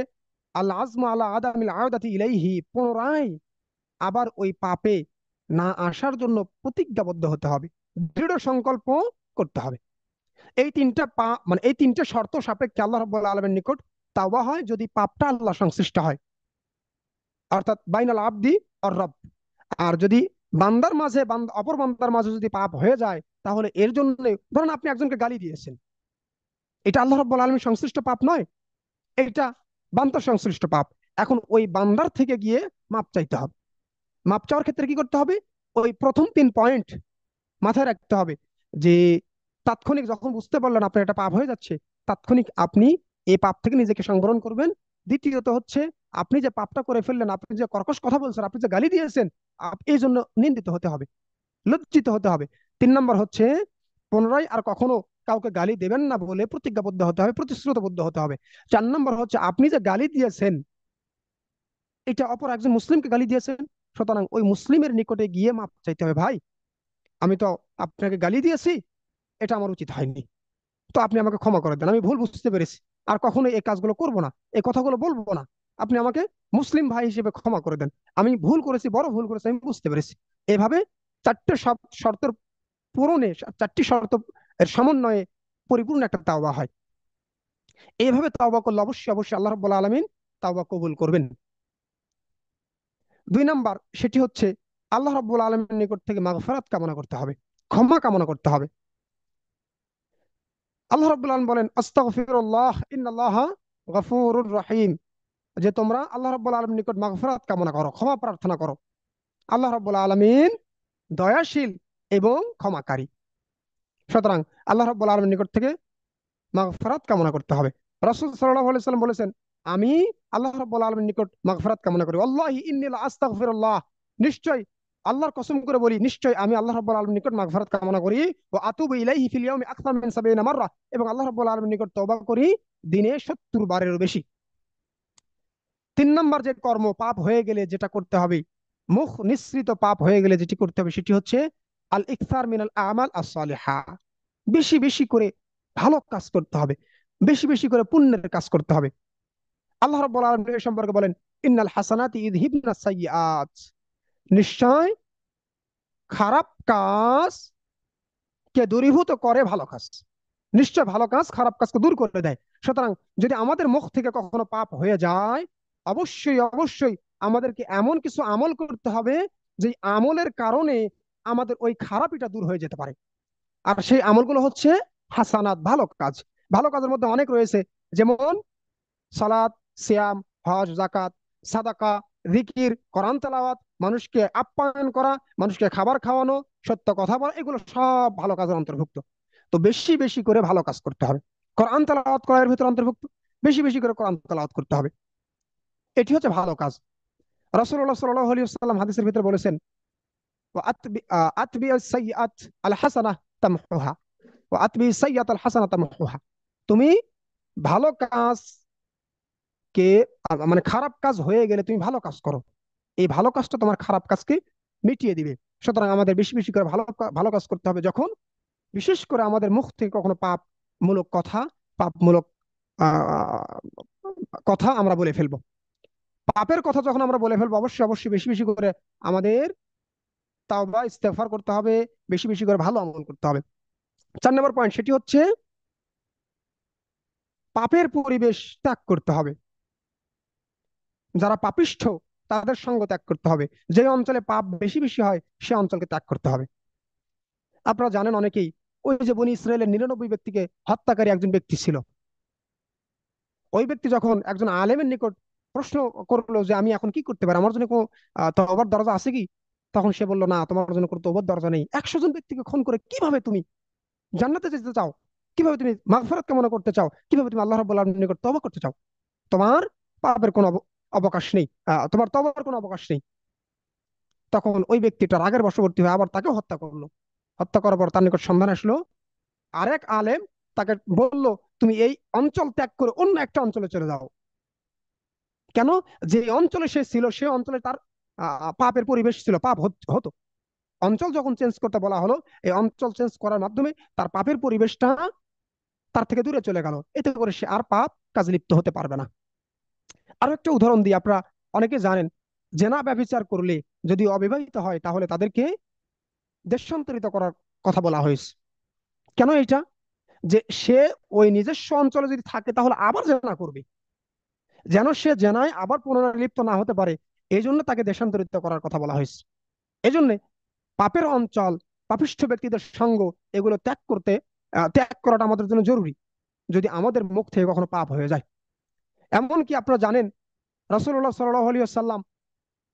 আল আজমু আলা আদামিল আওদাতি ইলাইহি, পুনরায় আবার ওই পাপে না আসার জন্য প্রতিজ্ঞাবদ্ধ হতে হবে, দৃঢ় সংকল্প করতে হবে। এই তিনটা মানে এই তিনটা শর্ত সাপেক্ষে আল্লাহ রাব্বুল আলামিনের নিকট তাওবা হয় যদি পাপটা আল্লাহ সংশ্লিষ্ট হয়, অর্থাৎ বাইনাল আবদি আর রব। আর যদি বান্দার মাঝে অপর বান্দার মাঝে যদি পাপ হয়ে যায়, তাহলে এর জন্য, ধরুন আপনি একজনকে গালি দিয়েছেন, এটা আল্লাহ রাব্বুল আলামিন সংশ্লিষ্ট পাপ নয়, এটা বান্দার সংশ্লিষ্ট পাপ। এখন ওই বান্দার থেকে গিয়ে মাপ চাইতে হবে। মাপ চাওয়ার ক্ষেত্রে কি করতে হবে? ওই প্রথম 3 পয়েন্ট মাথায় রাখতে হবে, যে তাৎক্ষণিক যখন বুঝতে পারলেন আপনার এটা পাপ হয়ে যাচ্ছে, তাৎক্ষণিক আপনি এই পাপ থেকে নিজেকে সংবরণ করবেন। দ্বিতীয়ত হচ্ছে, আপনি যে পাপটা করে ফেললেন, আপনি যে কর্কশ কথা বলছেন, আপনি যে গালি দিয়েছেন, এই জন্য নিন্দিত হতে হবে, লজ্জিত হতে হবে। 3 নম্বর হচ্ছে, পুনরায় আর কখনো কাউকে গালি দেবেন না বলে প্রতিজ্ঞাবদ্ধ হতে হবে, প্রতিশ্রুতবদ্ধ হতে হবে। 4 নম্বর হচ্ছে, আপনি যে গালি দিয়েছেন এটা অপর একজন মুসলিমকে গালি দিয়েছেন, সুতরাং ওই মুসলিমের নিকটে গিয়ে মাপ চাইতে হবে, ভাই আমি তো আপনাকে গালি দিয়েছি, এটা আমার উচিত হয়নি, তো আপনি আমাকে ক্ষমা করে দেন, আমি ভুল বুঝতে পেরেছি, আর কখনো এই কাজগুলো করব না, এই কথাগুলো বলবো না, আপনি আমাকে মুসলিম ভাই হিসেবে ক্ষমা করে দেন, আমি ভুল করেছি, বড় ভুল করেছি, আমি বুঝতে পেরেছি। এভাবে 4টে শর্তের পূরণে, 4টি শর্ত এর সমন্বয়ে পরিপূর্ণ একটা তাওবা হয়। এইভাবে তাওবা করলে অবশ্যই অবশ্যই আল্লাহ রাব্বুল আলামিন তাওবা কবুল করবেন। 2 নম্বর সেটি হচ্ছে আল্লাহ রাব্বুল আলামিনের নিকট থেকে মাগফিরাত কামনা করতে হবে, ক্ষমা কামনা করতে হবে। আল্লাহ রাব্বুল আলামিন বলেন, আস্তাগফিরুল্লাহ ইন্নাল্লাহা গফুরুর রহিম, যে তোমরা আল্লাহ রাব্বুল আলামিনের নিকট মাগফিরাত কামনা করো, ক্ষমা প্রার্থনা করো। আল্লাহ রাব্বুল আলামিন দয়াশীল এবং ক্ষমাকারী। সুতরাং আল্লাহ রাব্বুল আলামিনের নিকট থেকে মাগফিরাত কামনা করতে হবে। রাসূল সাল্লাল্লাহু আলাইহি সাল্লাম বলেছেন, আমি আল্লাহ রাব্বুল আলামিনের নিকট মাগফিরাত কামনা করি, আল্লাহি ইন্নী লা আস্তাগফিরুল্লাহ, নিশ্চয় আল্লাহর কসম করে বলি, নিশ্চয় আমি আল্লাহ রাব্বুল আলামিনের নিকট মাগফিরাত কামনা করি, ওয়া আতুবু ইলাইহি ফিল ইয়াউমি আকসার মিন 70 মাররা, এবং আল্লাহ রাব্বুল আলামিনের নিকট তওবা করি দিনে 70 বারেরও বেশি। 3 নম্বর যে কর্ম পাপ হয়ে গেলে যেটা করতে হবে, মুখ নিঃসৃত পাপ হয়ে গেলে যেটি করতে হবে সেটি হচ্ছে আল ইকসার মিনাল আমাল আস-সালিহা, বেশি বেশি করে ভালো কাজ করতে হবে, বেশি বেশি করে পুণ্যের কাজ করতে হবে। আল্লাহ রাব্বুল আলামিন এই সম্পর্কে বলেন, ইন্নাল হাসানাতি ইযহিবনাস সাইয়্যাত, নিশ্চয় খারাপ কাজ কে দূরীভূত করে ভালো কাজ, নিশ্চয় ভালো কাজ খারাপ কাজকে দূর করে দেয়। সুতরাং যদি আমাদের মুখ থেকে কখনো পাপ হয়ে যায়, অবশ্যই অবশ্যই আমাদেরকে এমন কিছু আমল করতে হবে যে আমলের কারণে আমাদের ওই খারাপিটা দূর হয়ে যেতে পারে। আর সেই আমলগুলো হচ্ছে হাসানাত, ভালো কাজ। ভালো কাজের মধ্যে অনেক রয়েছে, যেমন সালাত, সিয়াম, হজ, যাকাত, সাদাকা, জিকির, কোরআন তেলাওয়াত, মানুষকে আপ্যায়ন করা, মানুষকে খাবার খাওয়ানো, সত্য কথা বলা, এগুলো সব ভালো কাজের অন্তর্ভুক্ত। তো বেশি বেশি করে ভালো কাজ করতে হবে। কোরআন তেলাওয়াত করার ভিতরে অন্তর্ভুক্ত, বেশি বেশি করে কোরআন তেলাওয়াত করতে হবে। এটি হচ্ছে ভালো কাজ। রাসূলুল্লাহ সাল্লাল্লাহু আলাইহি ওয়াসাল্লাম হাদিসের ভিতরে বলেছেন, ওয়া আতবি আস-সাইয়্যাত আল হাসানাহ তামহুহা ওয়া আতবি সাইয়্যাত আল হাসানাহ তামহুহা। তুমি ভালো কাজ কে মানে খারাপ কাজ হয়ে গেলে তুমি ভালো কাজ করো, এই ভালো কাজটা তোমার খারাপ কাজকে মিটিয়ে দিবে। সুতরাং আমাদের বেশি বেশি করে ভালো কাজ করতে হবে। যখন বিশেষ করে আমাদের মুখ থেকে কখনো পাপমূলক কথা, পাপমূলক আহ কথা আমরা বলে ফেলবো, পাপের কথা যখন আমরা বলে ফেলবো, অবশ্যই অবশ্যই বেশি বেশি করে আমাদের তাওবা ইস্তেগফার করতে হবে, বেশি বেশি করে ভালো আমল করতে হবে। 4 নম্বর পয়েন্ট, সেটি হচ্ছে পাপের পরিবেশ ত্যাগ করতে হবে। যারা পাপিষ্ঠ তাদের সঙ্গ ত্যাগ করতে হবে। যে অঞ্চলে পাপ বেশি বেশি হয় সে অঞ্চলকে ত্যাগ করতে হবে। আপনারা জানেন অনেকেই, ওই যে বনি ইসরায়েলের 99 ব্যক্তিকে হত্যাকারী একজন ব্যক্তি ছিল। ওই ব্যক্তি যখন একজন আলেমের নিকট প্রশ্ন করলো যে আমি এখন কি করতে পারি, আমার জন্য কোনো তওবার দরজা আছে কি, তখন সে বলল, না, তোমার জন্য কোনো তওবার দরজা নেই। 100 জন ব্যক্তিকে খুন করে কিভাবে তুমি জান্নাতে যেতে চাও, কিভাবে তুমি মাগফিরাত কামনা করতে চাও, কিভাবে তুমি আল্লাহ রাব্বুল আলামিনের নিকট তওবা করতে চাও? তোমার পাপের কোনো অবকাশ নেই, তোমার তওবার কোনো অবকাশ নেই। তখন ওই ব্যক্তিটা রাগের বশবর্তী হয়ে আবার তাকে হত্যা করলো। হত্যা করার পর তার নিকট সন্ধান আসলো, আরেক আলেম তাকে বলল, তুমি এই অঞ্চল ত্যাগ করে অন্য একটা অঞ্চলে চলে যাও। কেন? যে অঞ্চলে সে ছিল সে অঞ্চলে তার পাপের পরিবেশ ছিল, পাপ হতো। অঞ্চল যখন চেঞ্জ করতে বলা হলো, এই অঞ্চল চেঞ্জ করার মাধ্যমে তার পাপের পরিবেশটা তার থেকে দূরে চলে গেল। এতে করে সে আর পাপ কাজে লিপ্ত হতে পারবে না। আরো একটা উদাহরণ দিই, আপনারা অনেকে জানেন, জেনা ব্যভিচার করলে যদি অবিবাহিত হয় তাহলে তাদেরকে দেশান্তরিত করার কথা বলা হয়েছে। কেন এটা? যে সে ওই নিজস্ব অঞ্চলে যদি থাকে তাহলে আবার জেনা করবে, যেন সে জেনায় আবার পুনরায় লিপ্ত না হতে পারে, এই জন্য তাকে দেশান্তরিত করার কথা বলা হয়েছে। এই জন্য পাপের অঞ্চল, পাপিষ্ঠ ব্যক্তিদের সঙ্গ, এগুলো ত্যাগ করাটা আমাদের জন্য জরুরি, যদি আমাদের মুখ থেকে কখনো পাপ হয়ে যায়। এমনকি আপনারা জানেন, রাসূলুল্লাহ সাল্লাল্লাহু আলাইহি ওয়াসাল্লাম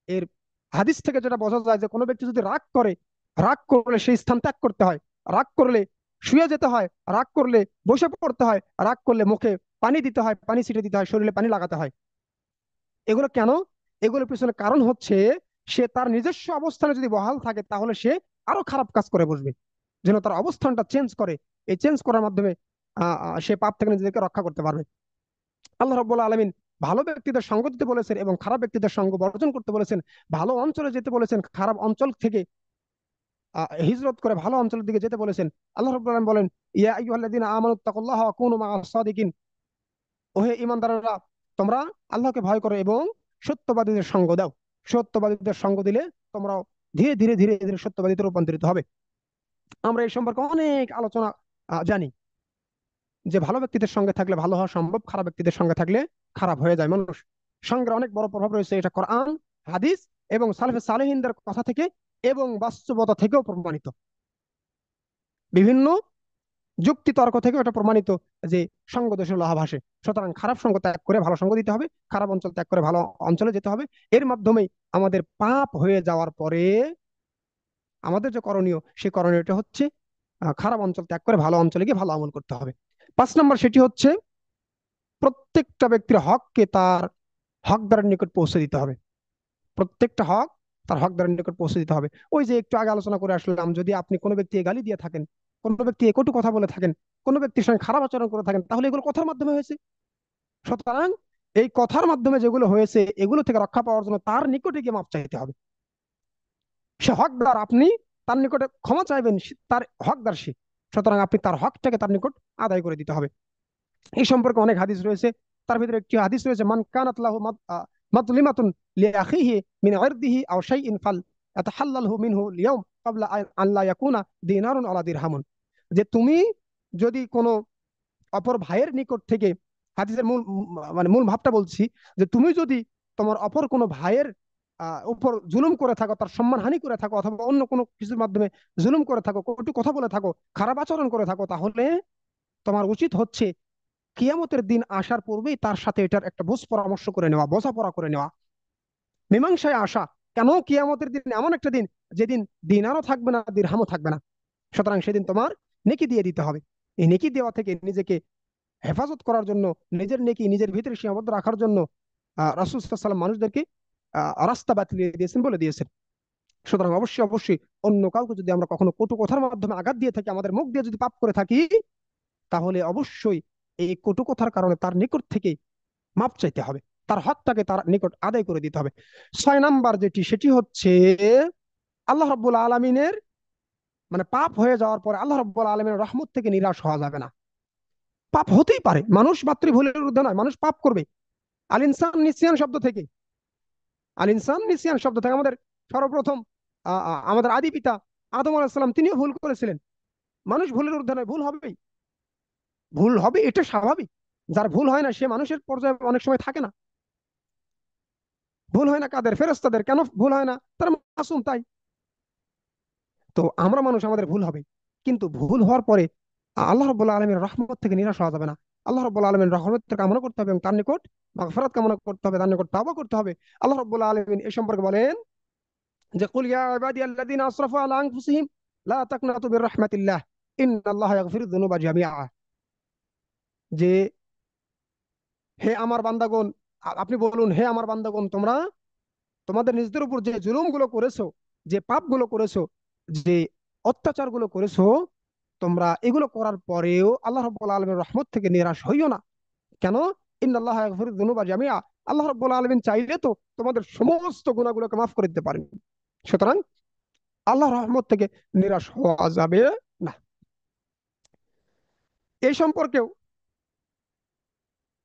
এর হাদিস থেকে যেটা বোঝা যায় যে কোনো ব্যক্তি যদি রাগ করে, রাগ করলে সেই স্থান ত্যাগ করতে হয়, রাগ করলে শুয়ে যেতে হয়, রাগ করলে বসে পড়তে হয়, রাগ করলে মুখে পানি দিতে হয়, পানি ছিটে দিতে হয়, শরীরে পানি লাগাতে হয়। এগুলো কেন? এগুলোর পিছনে কারণ হচ্ছে, সে তার নিজস্ব অবস্থানে যদি বহাল থাকে তাহলে সে আরো খারাপ কাজ করে বসবে, যেন তার অবস্থানটা চেঞ্জ করে। এই চেঞ্জ করার মাধ্যমে সে পাপ থেকে নিজেকে রক্ষা করতে পারবে। আল্লাহ রাব্বুল আলামিন ভালো ব্যক্তিদের সঙ্গ দিতে বলেছেন এবং খারাপ ব্যক্তিদের সঙ্গ বর্জন করতে বলেছেন। ভালো অঞ্চলে যেতে বলেছেন, খারাপ অঞ্চল থেকে হিজরত করে ভালো অঞ্চলের দিকে যেতে বলেছেন। আল্লাহ রাব্বুল আলামিন বলেন, ইয়া আইয়ুহাল্লাযীনা আমানুত্তাকুল্লাহা ওয়া কুনু মাআস সাদিকিন, ওহে ঈমানদাররা, তোমরা আল্লাহকে ভয় করো এবং সত্যবাদীদের সঙ্গ দাও। সত্যবাদীদের সঙ্গ দিলে তোমরাও ধীরে ধীরে ধীরে ধীরে সত্যবাদীতে রূপান্তরিত হবে। আমরা এই সম্পর্কে অনেক আলোচনা জানি, যে ভালো ব্যক্তিদের সঙ্গে থাকলে ভালো হওয়া সম্ভব, খারাপ ব্যক্তিদের সঙ্গে থাকলে খারাপ হয়ে যায় মানুষ। সঙ্গের অনেক বড় প্রভাব রয়েছে, এটা কোরআন, হাদিস এবং সালেফে সালেহিনদের কথা থেকে এবং বাস্তবতা থেকেও প্রমাণিত। বিভিন্ন যুক্তি তর্ক থেকে এটা প্রমাণিত যে সঙ্গ দোষে লোহা ভাসে। সুতরাং খারাপ সঙ্গ ত্যাগ করে ভালো সঙ্গ দিতে হবে, খারাপ অঞ্চল ত্যাগ করে ভালো অঞ্চলে যেতে হবে। এর মাধ্যমেই আমাদের পাপ হয়ে যাওয়ার পরে আমাদের যে করণীয়, সেই করণীয়টা হচ্ছে খারাপ অঞ্চল ত্যাগ করে ভালো অঞ্চলে গিয়ে ভালো আমল করতে হবে। 5 নম্বর, সেটি হচ্ছে প্রত্যেকটা ব্যক্তির হককে তার হকদারের নিকট পৌঁছে দিতে হবে। প্রত্যেকটা হক তার হকদারের নিকট পৌঁছে দিতে হবে। ওই যে একটু আগে আলোচনা করে আসলাম, যদি আপনি কোনো ব্যক্তি গালি দিয়ে থাকেন, কোনো ব্যক্তি কটু কথা বলে থাকেন, কোনো ব্যক্তির সঙ্গে খারাপ আচরণ করে থাকেন, তাহলে এগুলো কথার মাধ্যমে হয়েছে। সুতরাং এই কথার মাধ্যমে যেগুলো হয়েছে এগুলো থেকে রক্ষা পাওয়ার জন্য তার নিকটে গিয়ে মাপ চাইতে হবে। সে হকদার, আপনি তার নিকটে ক্ষমা চাইবেন, তার হকদার সে। সুতরাং আপনি তার হকটাকে তার নিকট আদায় করে দিতে হবে। এই সম্পর্কে অনেক হাদিস রয়েছে। তার ভিতরে একটি হাদিস রয়েছে, মান কানাত লাহু মাদলিমাতুন লিআখিহি মিন ইরদিহি আও শাইইন ফাল ইয়াতাহাল্লালহু মিনহু লিয়াউম ক্বাবলা আন লা ইয়াকুনা দিনারুন আলা দিরহামুন। যে তুমি যদি কোনো অপর ভাইয়ের নিকট থেকে, হাদিসের মানে মূল ভাবটা বলছি, যে তুমি যদি তোমার অপর কোনো ভাইয়ের উপর জুলুম করে থাকো, তার সম্মান হানি করে থাকো, অথবা অন্য কোনো কিছুর মাধ্যমে জুলুম করে থাকো, কটু কথা বলে থাকো, খারাপ আচরণ করে থাকো, তাহলে তোমার উচিত হচ্ছে কিয়ামতের দিন আসার পূর্বেই তার সাথে এটার একটা বুঝ পরামর্শ করে নেওয়া, বোঝাপড়া করে নেওয়া। মীমাংসায় আসা। কেন? কিয়ামতের দিন এমন একটা দিন যেদিন দিনারও থাকবে না, দিরহামও থাকবে না। সুতরাং সেদিন তোমার নেকি দিয়ে দিতে হবে। এই নেকি দেওয়া থেকে নিজেকে হেফাজত করার জন্য, নিজের নেকি নিজের ভিতরে সীমাবদ্ধ রাখার জন্য রাসূল সাল্লাল্লাহু আলাইহি ওয়াসাল্লাম মানুষদেরকে রাস্তা বাতলিয়ে দিয়েছেন, বলে দিয়েছেন। সুতরাং অবশ্যই অবশ্যই অন্য কাউকে যদি আমরা কখনো কটু কথার মাধ্যমে আঘাত দিয়ে থাকি, আমাদের মুখ দিয়ে যদি পাপ করে থাকি, তাহলে অবশ্যই এই কটু কথার কারণে তার নিকট থেকে মাপ চাইতে হবে, তার হকটাকে তার নিকট আদায় করে দিতে হবে। 6 নাম্বার যেটি, সেটি হচ্ছে আল্লাহ রাব্বুল আলামিনের, মানে পাপ হয়ে যাওয়ার পরে আল্লাহ রাব্বুল আলামিনের রহমত থেকে নিরাশ হওয়া যাবে না। পাপ হতেই পারে, মানুষ মাত্রই ভুলের ঊর্ধ্বে নয়, মানুষ পাপ করবে। আল ইনসান নিসিয়ান শব্দ থেকে, আল ইনসান নিসিয়ান শব্দ থেকে আমাদের সর্বপ্রথম আমাদের আদি পিতা আদম আলাইহিস সালাম তিনিও ভুল করেছিলেন। মানুষ ভুলের ঊর্ধ্বে নয়, ভুল হবেই, ভুল হবে, এটা স্বাভাবিক। যার ভুল হয় না সে মানুষের পর্যায়ে অনেক সময় থাকে না। ভুল হয় না কাদের? ফেরেশতাদের। কেন ভুল হয় না? তারা মাসুম, তাই। তো আমরা মানুষ, আমাদের ভুল হবে, কিন্তু ভুল হওয়ার পরে আল্লাহ রাব্বুল আলামিনের রহমত থেকে নিরাশ হওয়া যাবে না। আল্লাহ রাব্বুল আলামিনের রহমত কামনা করতে হবে এবং তার নিকট মাগফিরাত কামনা করতে হবে, তার নিকট তওবা করতে হবে। আল্লাহ রাব্বুল আলামিন এই সম্পর্কে বলেন যে কুল ইয়া ইবাদিয়াল্লাযিনা আসরাফু আলা আনফুসিহিম লা তাকনাতু মির রাহমাতিল্লাহ ইন্নাল্লাহা ইয়াগফিরুয যুনুবা জামিআ। যে হে আমার বান্দাগণ, আপনি বলুন, হে আমার বান্দাগণ, তোমরা তোমাদের নিজেদের উপর যে জুলুমগুলো করেছো, যে পাপগুলো করেছো, যে অত্যাচারগুলো করেছো, তোমরা এগুলো করার পরেও আল্লাহ রাব্বুল আলামিনের রহমত থেকে নিরাশ হইও না। কেন? ইন্নাল্লাহা ইয়াগফিরুয যুনুবা জামিআ। আল্লাহ রাব্বুল আলামিন চাইলে তো তোমাদের সমস্ত গুনাহগুলোকে মাফ করে দিতে পারেন। সুতরাং আল্লাহর রহমত থেকে নিরাশ হওয়া যাবে না। এই সম্পর্কেও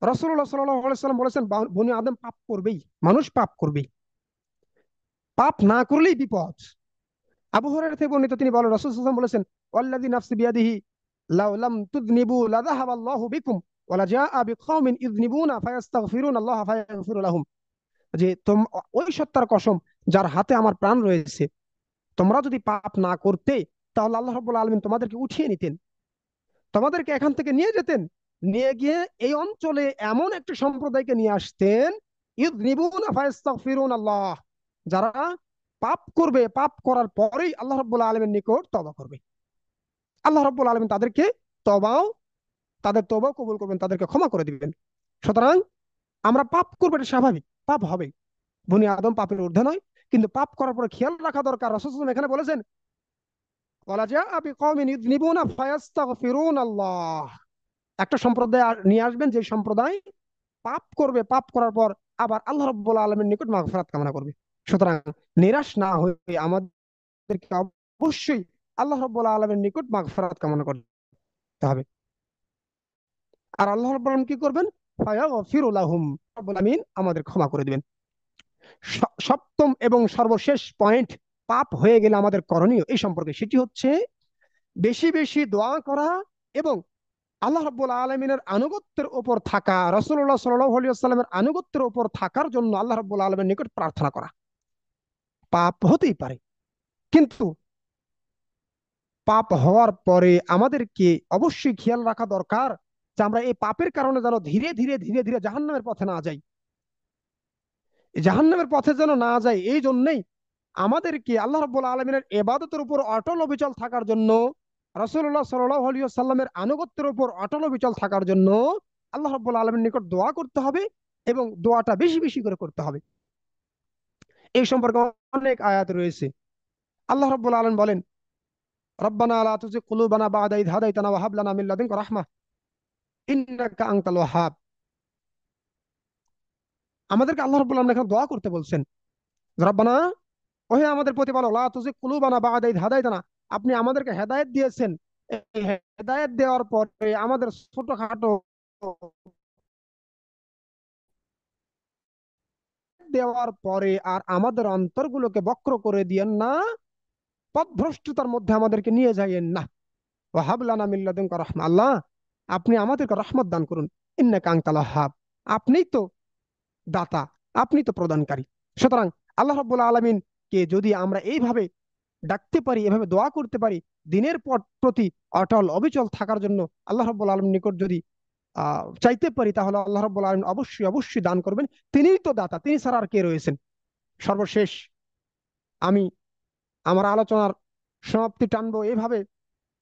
রাসূলুল্লাহ সাল্লাল্লাহু আলাইহি ওয়াসাল্লাম বলেছেন, বনি আদম পাপ করবেই, মানুষ পাপ করবেই, পাপ না করলেই বিপদ। আবু হুরায়রা থেকে বর্ণিত, তিনি বলেন, রাসূল সাল্লাল্লাহু আলাইহি ওয়াসাল্লাম বলেছেন, ওয়াল্লাযী নাফসি বিয়াদিহি লাউ লাম তুযনিবু লাযাহাবাল্লাহু বিকুম ওয়া লাজাআ বিকওমিন ইযনিবুনা ফায়াস্তাগফিরুনা আল্লাহ ফায়াগফিরু লাহুম। যে ওই সত্তার কসম যার হাতে আমার প্রাণ রয়েছে, তোমরা যদি পাপ না করতে, তাহলে আল্লাহ রাব্বুল আলামিন তোমাদেরকে উঠিয়ে নিতেন, তোমাদেরকে এখান থেকে নিয়ে যেতেন, নিয়ে গিয়ে এই অঞ্চলে এমন একটা সম্প্রদায়কে নিয়ে আসতেন, ইযনিবুনা ফায়াস্তাগফিরুনা আল্লাহ, যারা পাপ করবে, পাপ করার পরেই আল্লাহ রাব্বুল আলামিনের নিকট তওবা করবে। আল্লাহ রাব্বুল আলামিন তাদেরকে তওবাও, তাদের তওবাও কবুল করবেন, তাদেরকে ক্ষমা করে দিবেন। সুতরাং আমরা পাপ করবো, এটা স্বাভাবিক, পাপ হবে, বনি আদম পাপের ঊর্ধ্বে নয়। কিন্তু পাপ করার পরে খেয়াল রাখা দরকার। রাসূল সাল্লাল্লাহু আলাইহি ওয়াসাল্লাম এখানে বলেছেন, ওয়ালা জাআ বিকওমিন ইযনিবুনা ফায়াস্তাগফিরুনা আল্লাহ, একটা সম্প্রদায় নিয়ে আসবেন, যে সম্প্রদায় পাপ করবে, পাপ করার পর আবার আল্লাহ রাব্বুল আলামিনের নিকট মাগফিরাত কামনা করবে। সুতরাং নিরাশ না হয়ে আমাদেরকে অবশ্যই আল্লাহ রাব্বুল আলামিনের নিকট মাগফিরাত কামনা করতে হবে। আর আল্লাহ রাব্বুল আলামিন কি করবেন? ফায়াগফিরু লাহুম, রাব্বুল আলামিন আমাদের ক্ষমা করে দিবেন। সপ্তম এবং সর্বশেষ পয়েন্ট, পাপ হয়ে গেলে আমাদের করণীয় এই সম্পর্কে, সেটি হচ্ছে বেশি বেশি দোয়া করা এবং আল্লাহ রাব্বুল আলামিনের আনুগত্যের উপর থাকা, রাসূলুল্লাহ সাল্লাল্লাহু আলাইহি ওয়াসাল্লামের আনুগত্যের উপর থাকার জন্য আল্লাহ রাব্বুল আলামিনের নিকট প্রার্থনা করা। পাপ হতেই পারে, কিন্তু পাপ হওয়ার পরে আমাদেরকে অবশ্যই খেয়াল রাখা দরকার যে আমরা এই পাপের কারণে যেন ধীরে ধীরে ধীরে ধীরে জাহান্নামের পথে না যাই। জাহান্নামের পথে যেন না যাই, এই জন্যই আমাদেরকে আল্লাহ রাব্বুল আলামিনের ইবাদতের উপর অটল অবিচল থাকার জন্য, রাসূলুল্লাহ সাল্লাল্লাহু আলাইহি ওয়াসাল্লামের আনুগত্যের উপর অটল অবিচল থাকার জন্য আল্লাহ রাব্বুল আলামিনের নিকট দোয়া করতে হবে এবং দোয়াটা বেশি বেশি করে করতে হবে। এই সম্পর্কে অনেক আয়াত রয়েছে। আল্লাহ রাব্বুল আলামিন বলেন, রব্বানা লা তুযিগ কুলুবানা বা'দা ইয হাদাইতানা ওয়া হাব লানা মিন লাদুনকা রাহমাহ ইন্নাকা আনতাল ওয়াহ্হাব। আমাদেরকে আল্লাহ রাব্বুল আলামিন এখানে দোয়া করতে বলছেন, রব্বানা, ওহে আমাদের প্রতিপালক, লা তুযিগ কুলুবানা বা'দা ইয হাদাইতানা, আপনি আমাদেরকে হেদায়েত দিয়েছেন, এই হেদায়েত দেওয়ার পরে আমাদের ছোটখাটো দেওয়ার পরে আর আমাদের অন্তরগুলোকে বক্র করে দিয়েন না, পথভ্রষ্টতার মধ্যে আমাদেরকে নিয়ে যাইয়েন না। ওয়া হাব লানা মিন লাদুনকা রাহমা, আল্লাহ আপনি আমাদেরকে রহমত দান করুন, ইন্নাকা আনতাল ওয়াহ্হাব, আপনিই তো দাতা, আপনি তো প্রদানকারী। সুতরাং আল্লাহ রাব্বুল আলামিন কে যদি আমরা এইভাবে ডাকতে পারি, এভাবে দোয়া করতে পারি, দিনের পর প্রতি অটল অবিচল থাকার জন্য আল্লাহ রাব্বুল আলামিনের নিকট যদি চাইতে পারি, তাহলে আল্লাহ রাব্বুল আলামিন অবশ্যই অবশ্যই দান করবেন। তিনিই তো দাতা, তিনি ছাড়া আর কে রয়েছেন? সর্বশেষ আমি আমার আলোচনার সমাপ্তি টানবো এভাবে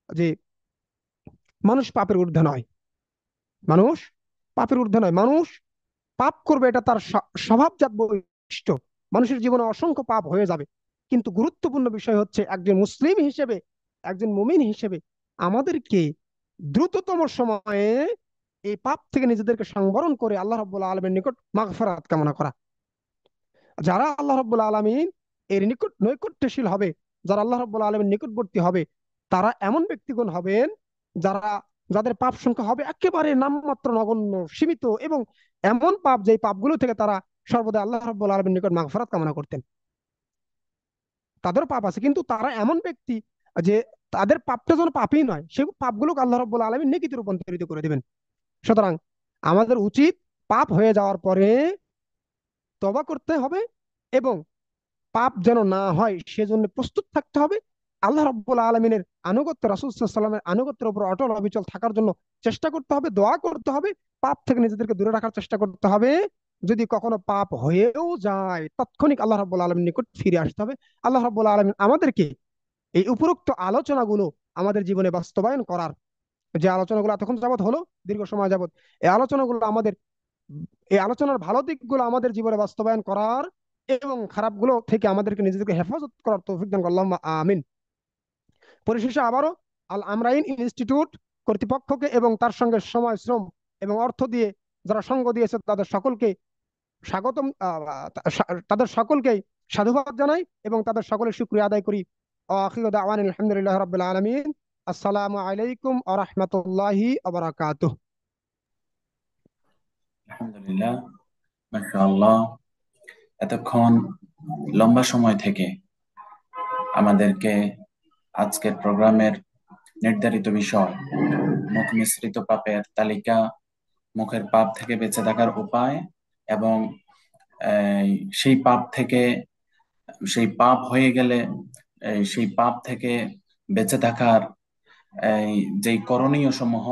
যে মানুষ পাপের ঊর্ধ্বে নয়, মানুষ পাপের ঊর্ধ্বে নয়, মানুষ পাপ করবে, এটা তার স্বভাবজাত বৈশিষ্ট্য। মানুষের জীবনে অসংখ্য পাপ হয়ে যাবে, কিন্তু গুরুত্বপূর্ণ বিষয় হচ্ছে একজন মুসলিম হিসেবে, একজন মুমিন হিসেবে আমাদেরকে দ্রুততম সময়ে এই পাপ থেকে নিজেদেরকে সংবরণ করে আল্লাহ রাব্বুল আলামিনের নিকট মাগফিরাত কামনা করা। যারা আল্লাহ রাব্বুল আলামিন এর নিকট নৈকট্যশীল হবে, যারা আল্লাহ রাব্বুল আলামিনের নিকটবর্তী হবে, তারা এমন ব্যক্তিগণ হবেন যারা, যাদের পাপ সংখ্যা হবে একেবারে নামমাত্র, নগণ্য, সীমিত, এবং এমন পাপ যেই পাপগুলো থেকে তারা সর্বদা আল্লাহ রাব্বুল আলামিনের নিকট মাগফিরাত কামনা করতেন। তাদের পাপ আছে, কিন্তু তারা এমন ব্যক্তি যে তাদের পাপটা যেন পাপই নয়, সেই পাপগুলোকে আল্লাহ রাব্বুল আলামিন নেকিতে রূপান্তরিত করে দিবেন। সুতরাং আমাদের উচিত পাপ হয়ে যাওয়ার পরে তওবা করতে হবে, এবং পাপ যেন না হয় সেজন্য প্রস্তুত থাকতে হবে। আল্লাহ রাব্বুল আলামিনের আনুগত্য, রাসূল সাল্লাল্লাহু আলাইহি ওয়াসাল্লামের আনুগত্যের উপর অটল অবিচল থাকার জন্য চেষ্টা করতে হবে, দোয়া করতে হবে, পাপ থেকে নিজেদেরকে দূরে রাখার চেষ্টা করতে হবে। যদি কখনো পাপ হয়েও যায় তাৎক্ষণিক আল্লাহ রাব্বুল আলামিনের নিকট ফিরে আসতে হবে। আল্লাহ রাব্বুল আলামিন আমাদেরকে এই উপরোক্ত আলোচনাগুলো আমাদের জীবনে বাস্তবায়ন করার, যে আলোচনাগুলো এতক্ষণ যাবত হলো, দীর্ঘ সময় যাবত এই আলোচনাগুলো আমাদের, এই আলোচনার ভালো দিকগুলো আমাদের জীবনে বাস্তবায়ন করার এবং খারাপগুলো থেকে আমাদেরকে নিজেদেরকে হেফাজত করার তৌফিক দান করুন, আল্লাহুম্মা আমিন। পরিশেষে আবারও আল আমরাইন ইনস্টিটিউট কর্তৃপক্ষকে এবং তার সঙ্গে সময়, শ্রম এবং অর্থ দিয়ে যারা সঙ্গ দিয়েছে তাদের সকলকে স্বাগতম, তাদের সকলকে সাধুবাদ জানাই এবং তাদের সকলের শুকরিয়া আদায় করি। আখিরু দাওয়ানা আলহামদুলিল্লাহি রাব্বিল আলামিন। আসসালামু আলাইকুম ওয়া রাহমাতুল্লাহি ওয়া বারাকাতুহু। আলহামদুলিল্লাহ, মাশাআল্লাহ। এতক্ষণ লম্বা সময় থেকে আমাদেরকে আজকের প্রোগ্রামের নির্ধারিত বিষয়, মুখ মিশ্রিত পাপের তালিকা, মুখের পাপ থেকে বেঁচে থাকার উপায়, এবং সেই পাপ থেকে, সেই পাপ হয়ে গেলে সেই পাপ থেকে বেঁচে থাকার যেই করণীয় সমূহ,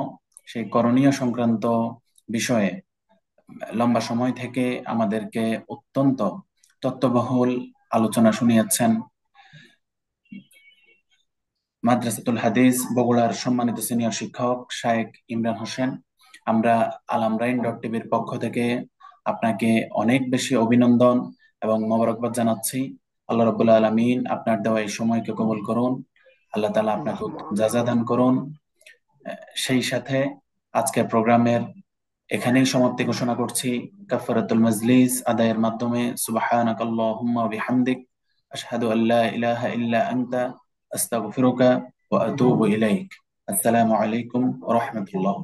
সেই করণীয় সংক্রান্ত বিষয়ে লম্বা সময় থেকে আমাদেরকে অত্যন্ত তত্ত্ববহুল আলোচনা শুনিয়েছেন মাদ্রাসাতুল হাদিস বগুড়ার সম্মানিত সিনিয়র শিক্ষক শায়েখ ইমরান হোসেন। আমরা আল আমরাইন টিভির পক্ষ থেকে আপনাকে অনেক বেশি অভিনন্দন এবং মোবারকবাদ জানাচ্ছি। আল্লাহ রাব্বুল আলামিন আপনার দেওয়া এই সময়কে কবুল করুন। আল্লাহ তাআলা আপনাকে উত্তম জাযা দান করুন। সেই সাথে আজকের প্রোগ্রামের এখানেই সমাপ্তি ঘোষণা করছি। কাফারাতুল মাজলিস আদায়ের মাধ্যমে সুবহানাকাল্লাহুম্মা ওয়া বিহামদিক আশহাদু আল্লা ইলাহা ইল্লা আনতা আস্তাগফিরুকা ওয়া আতুবু ইলাইক। আসসালামু আলাইকুম ওয়া রাহমাতুল্লাহ।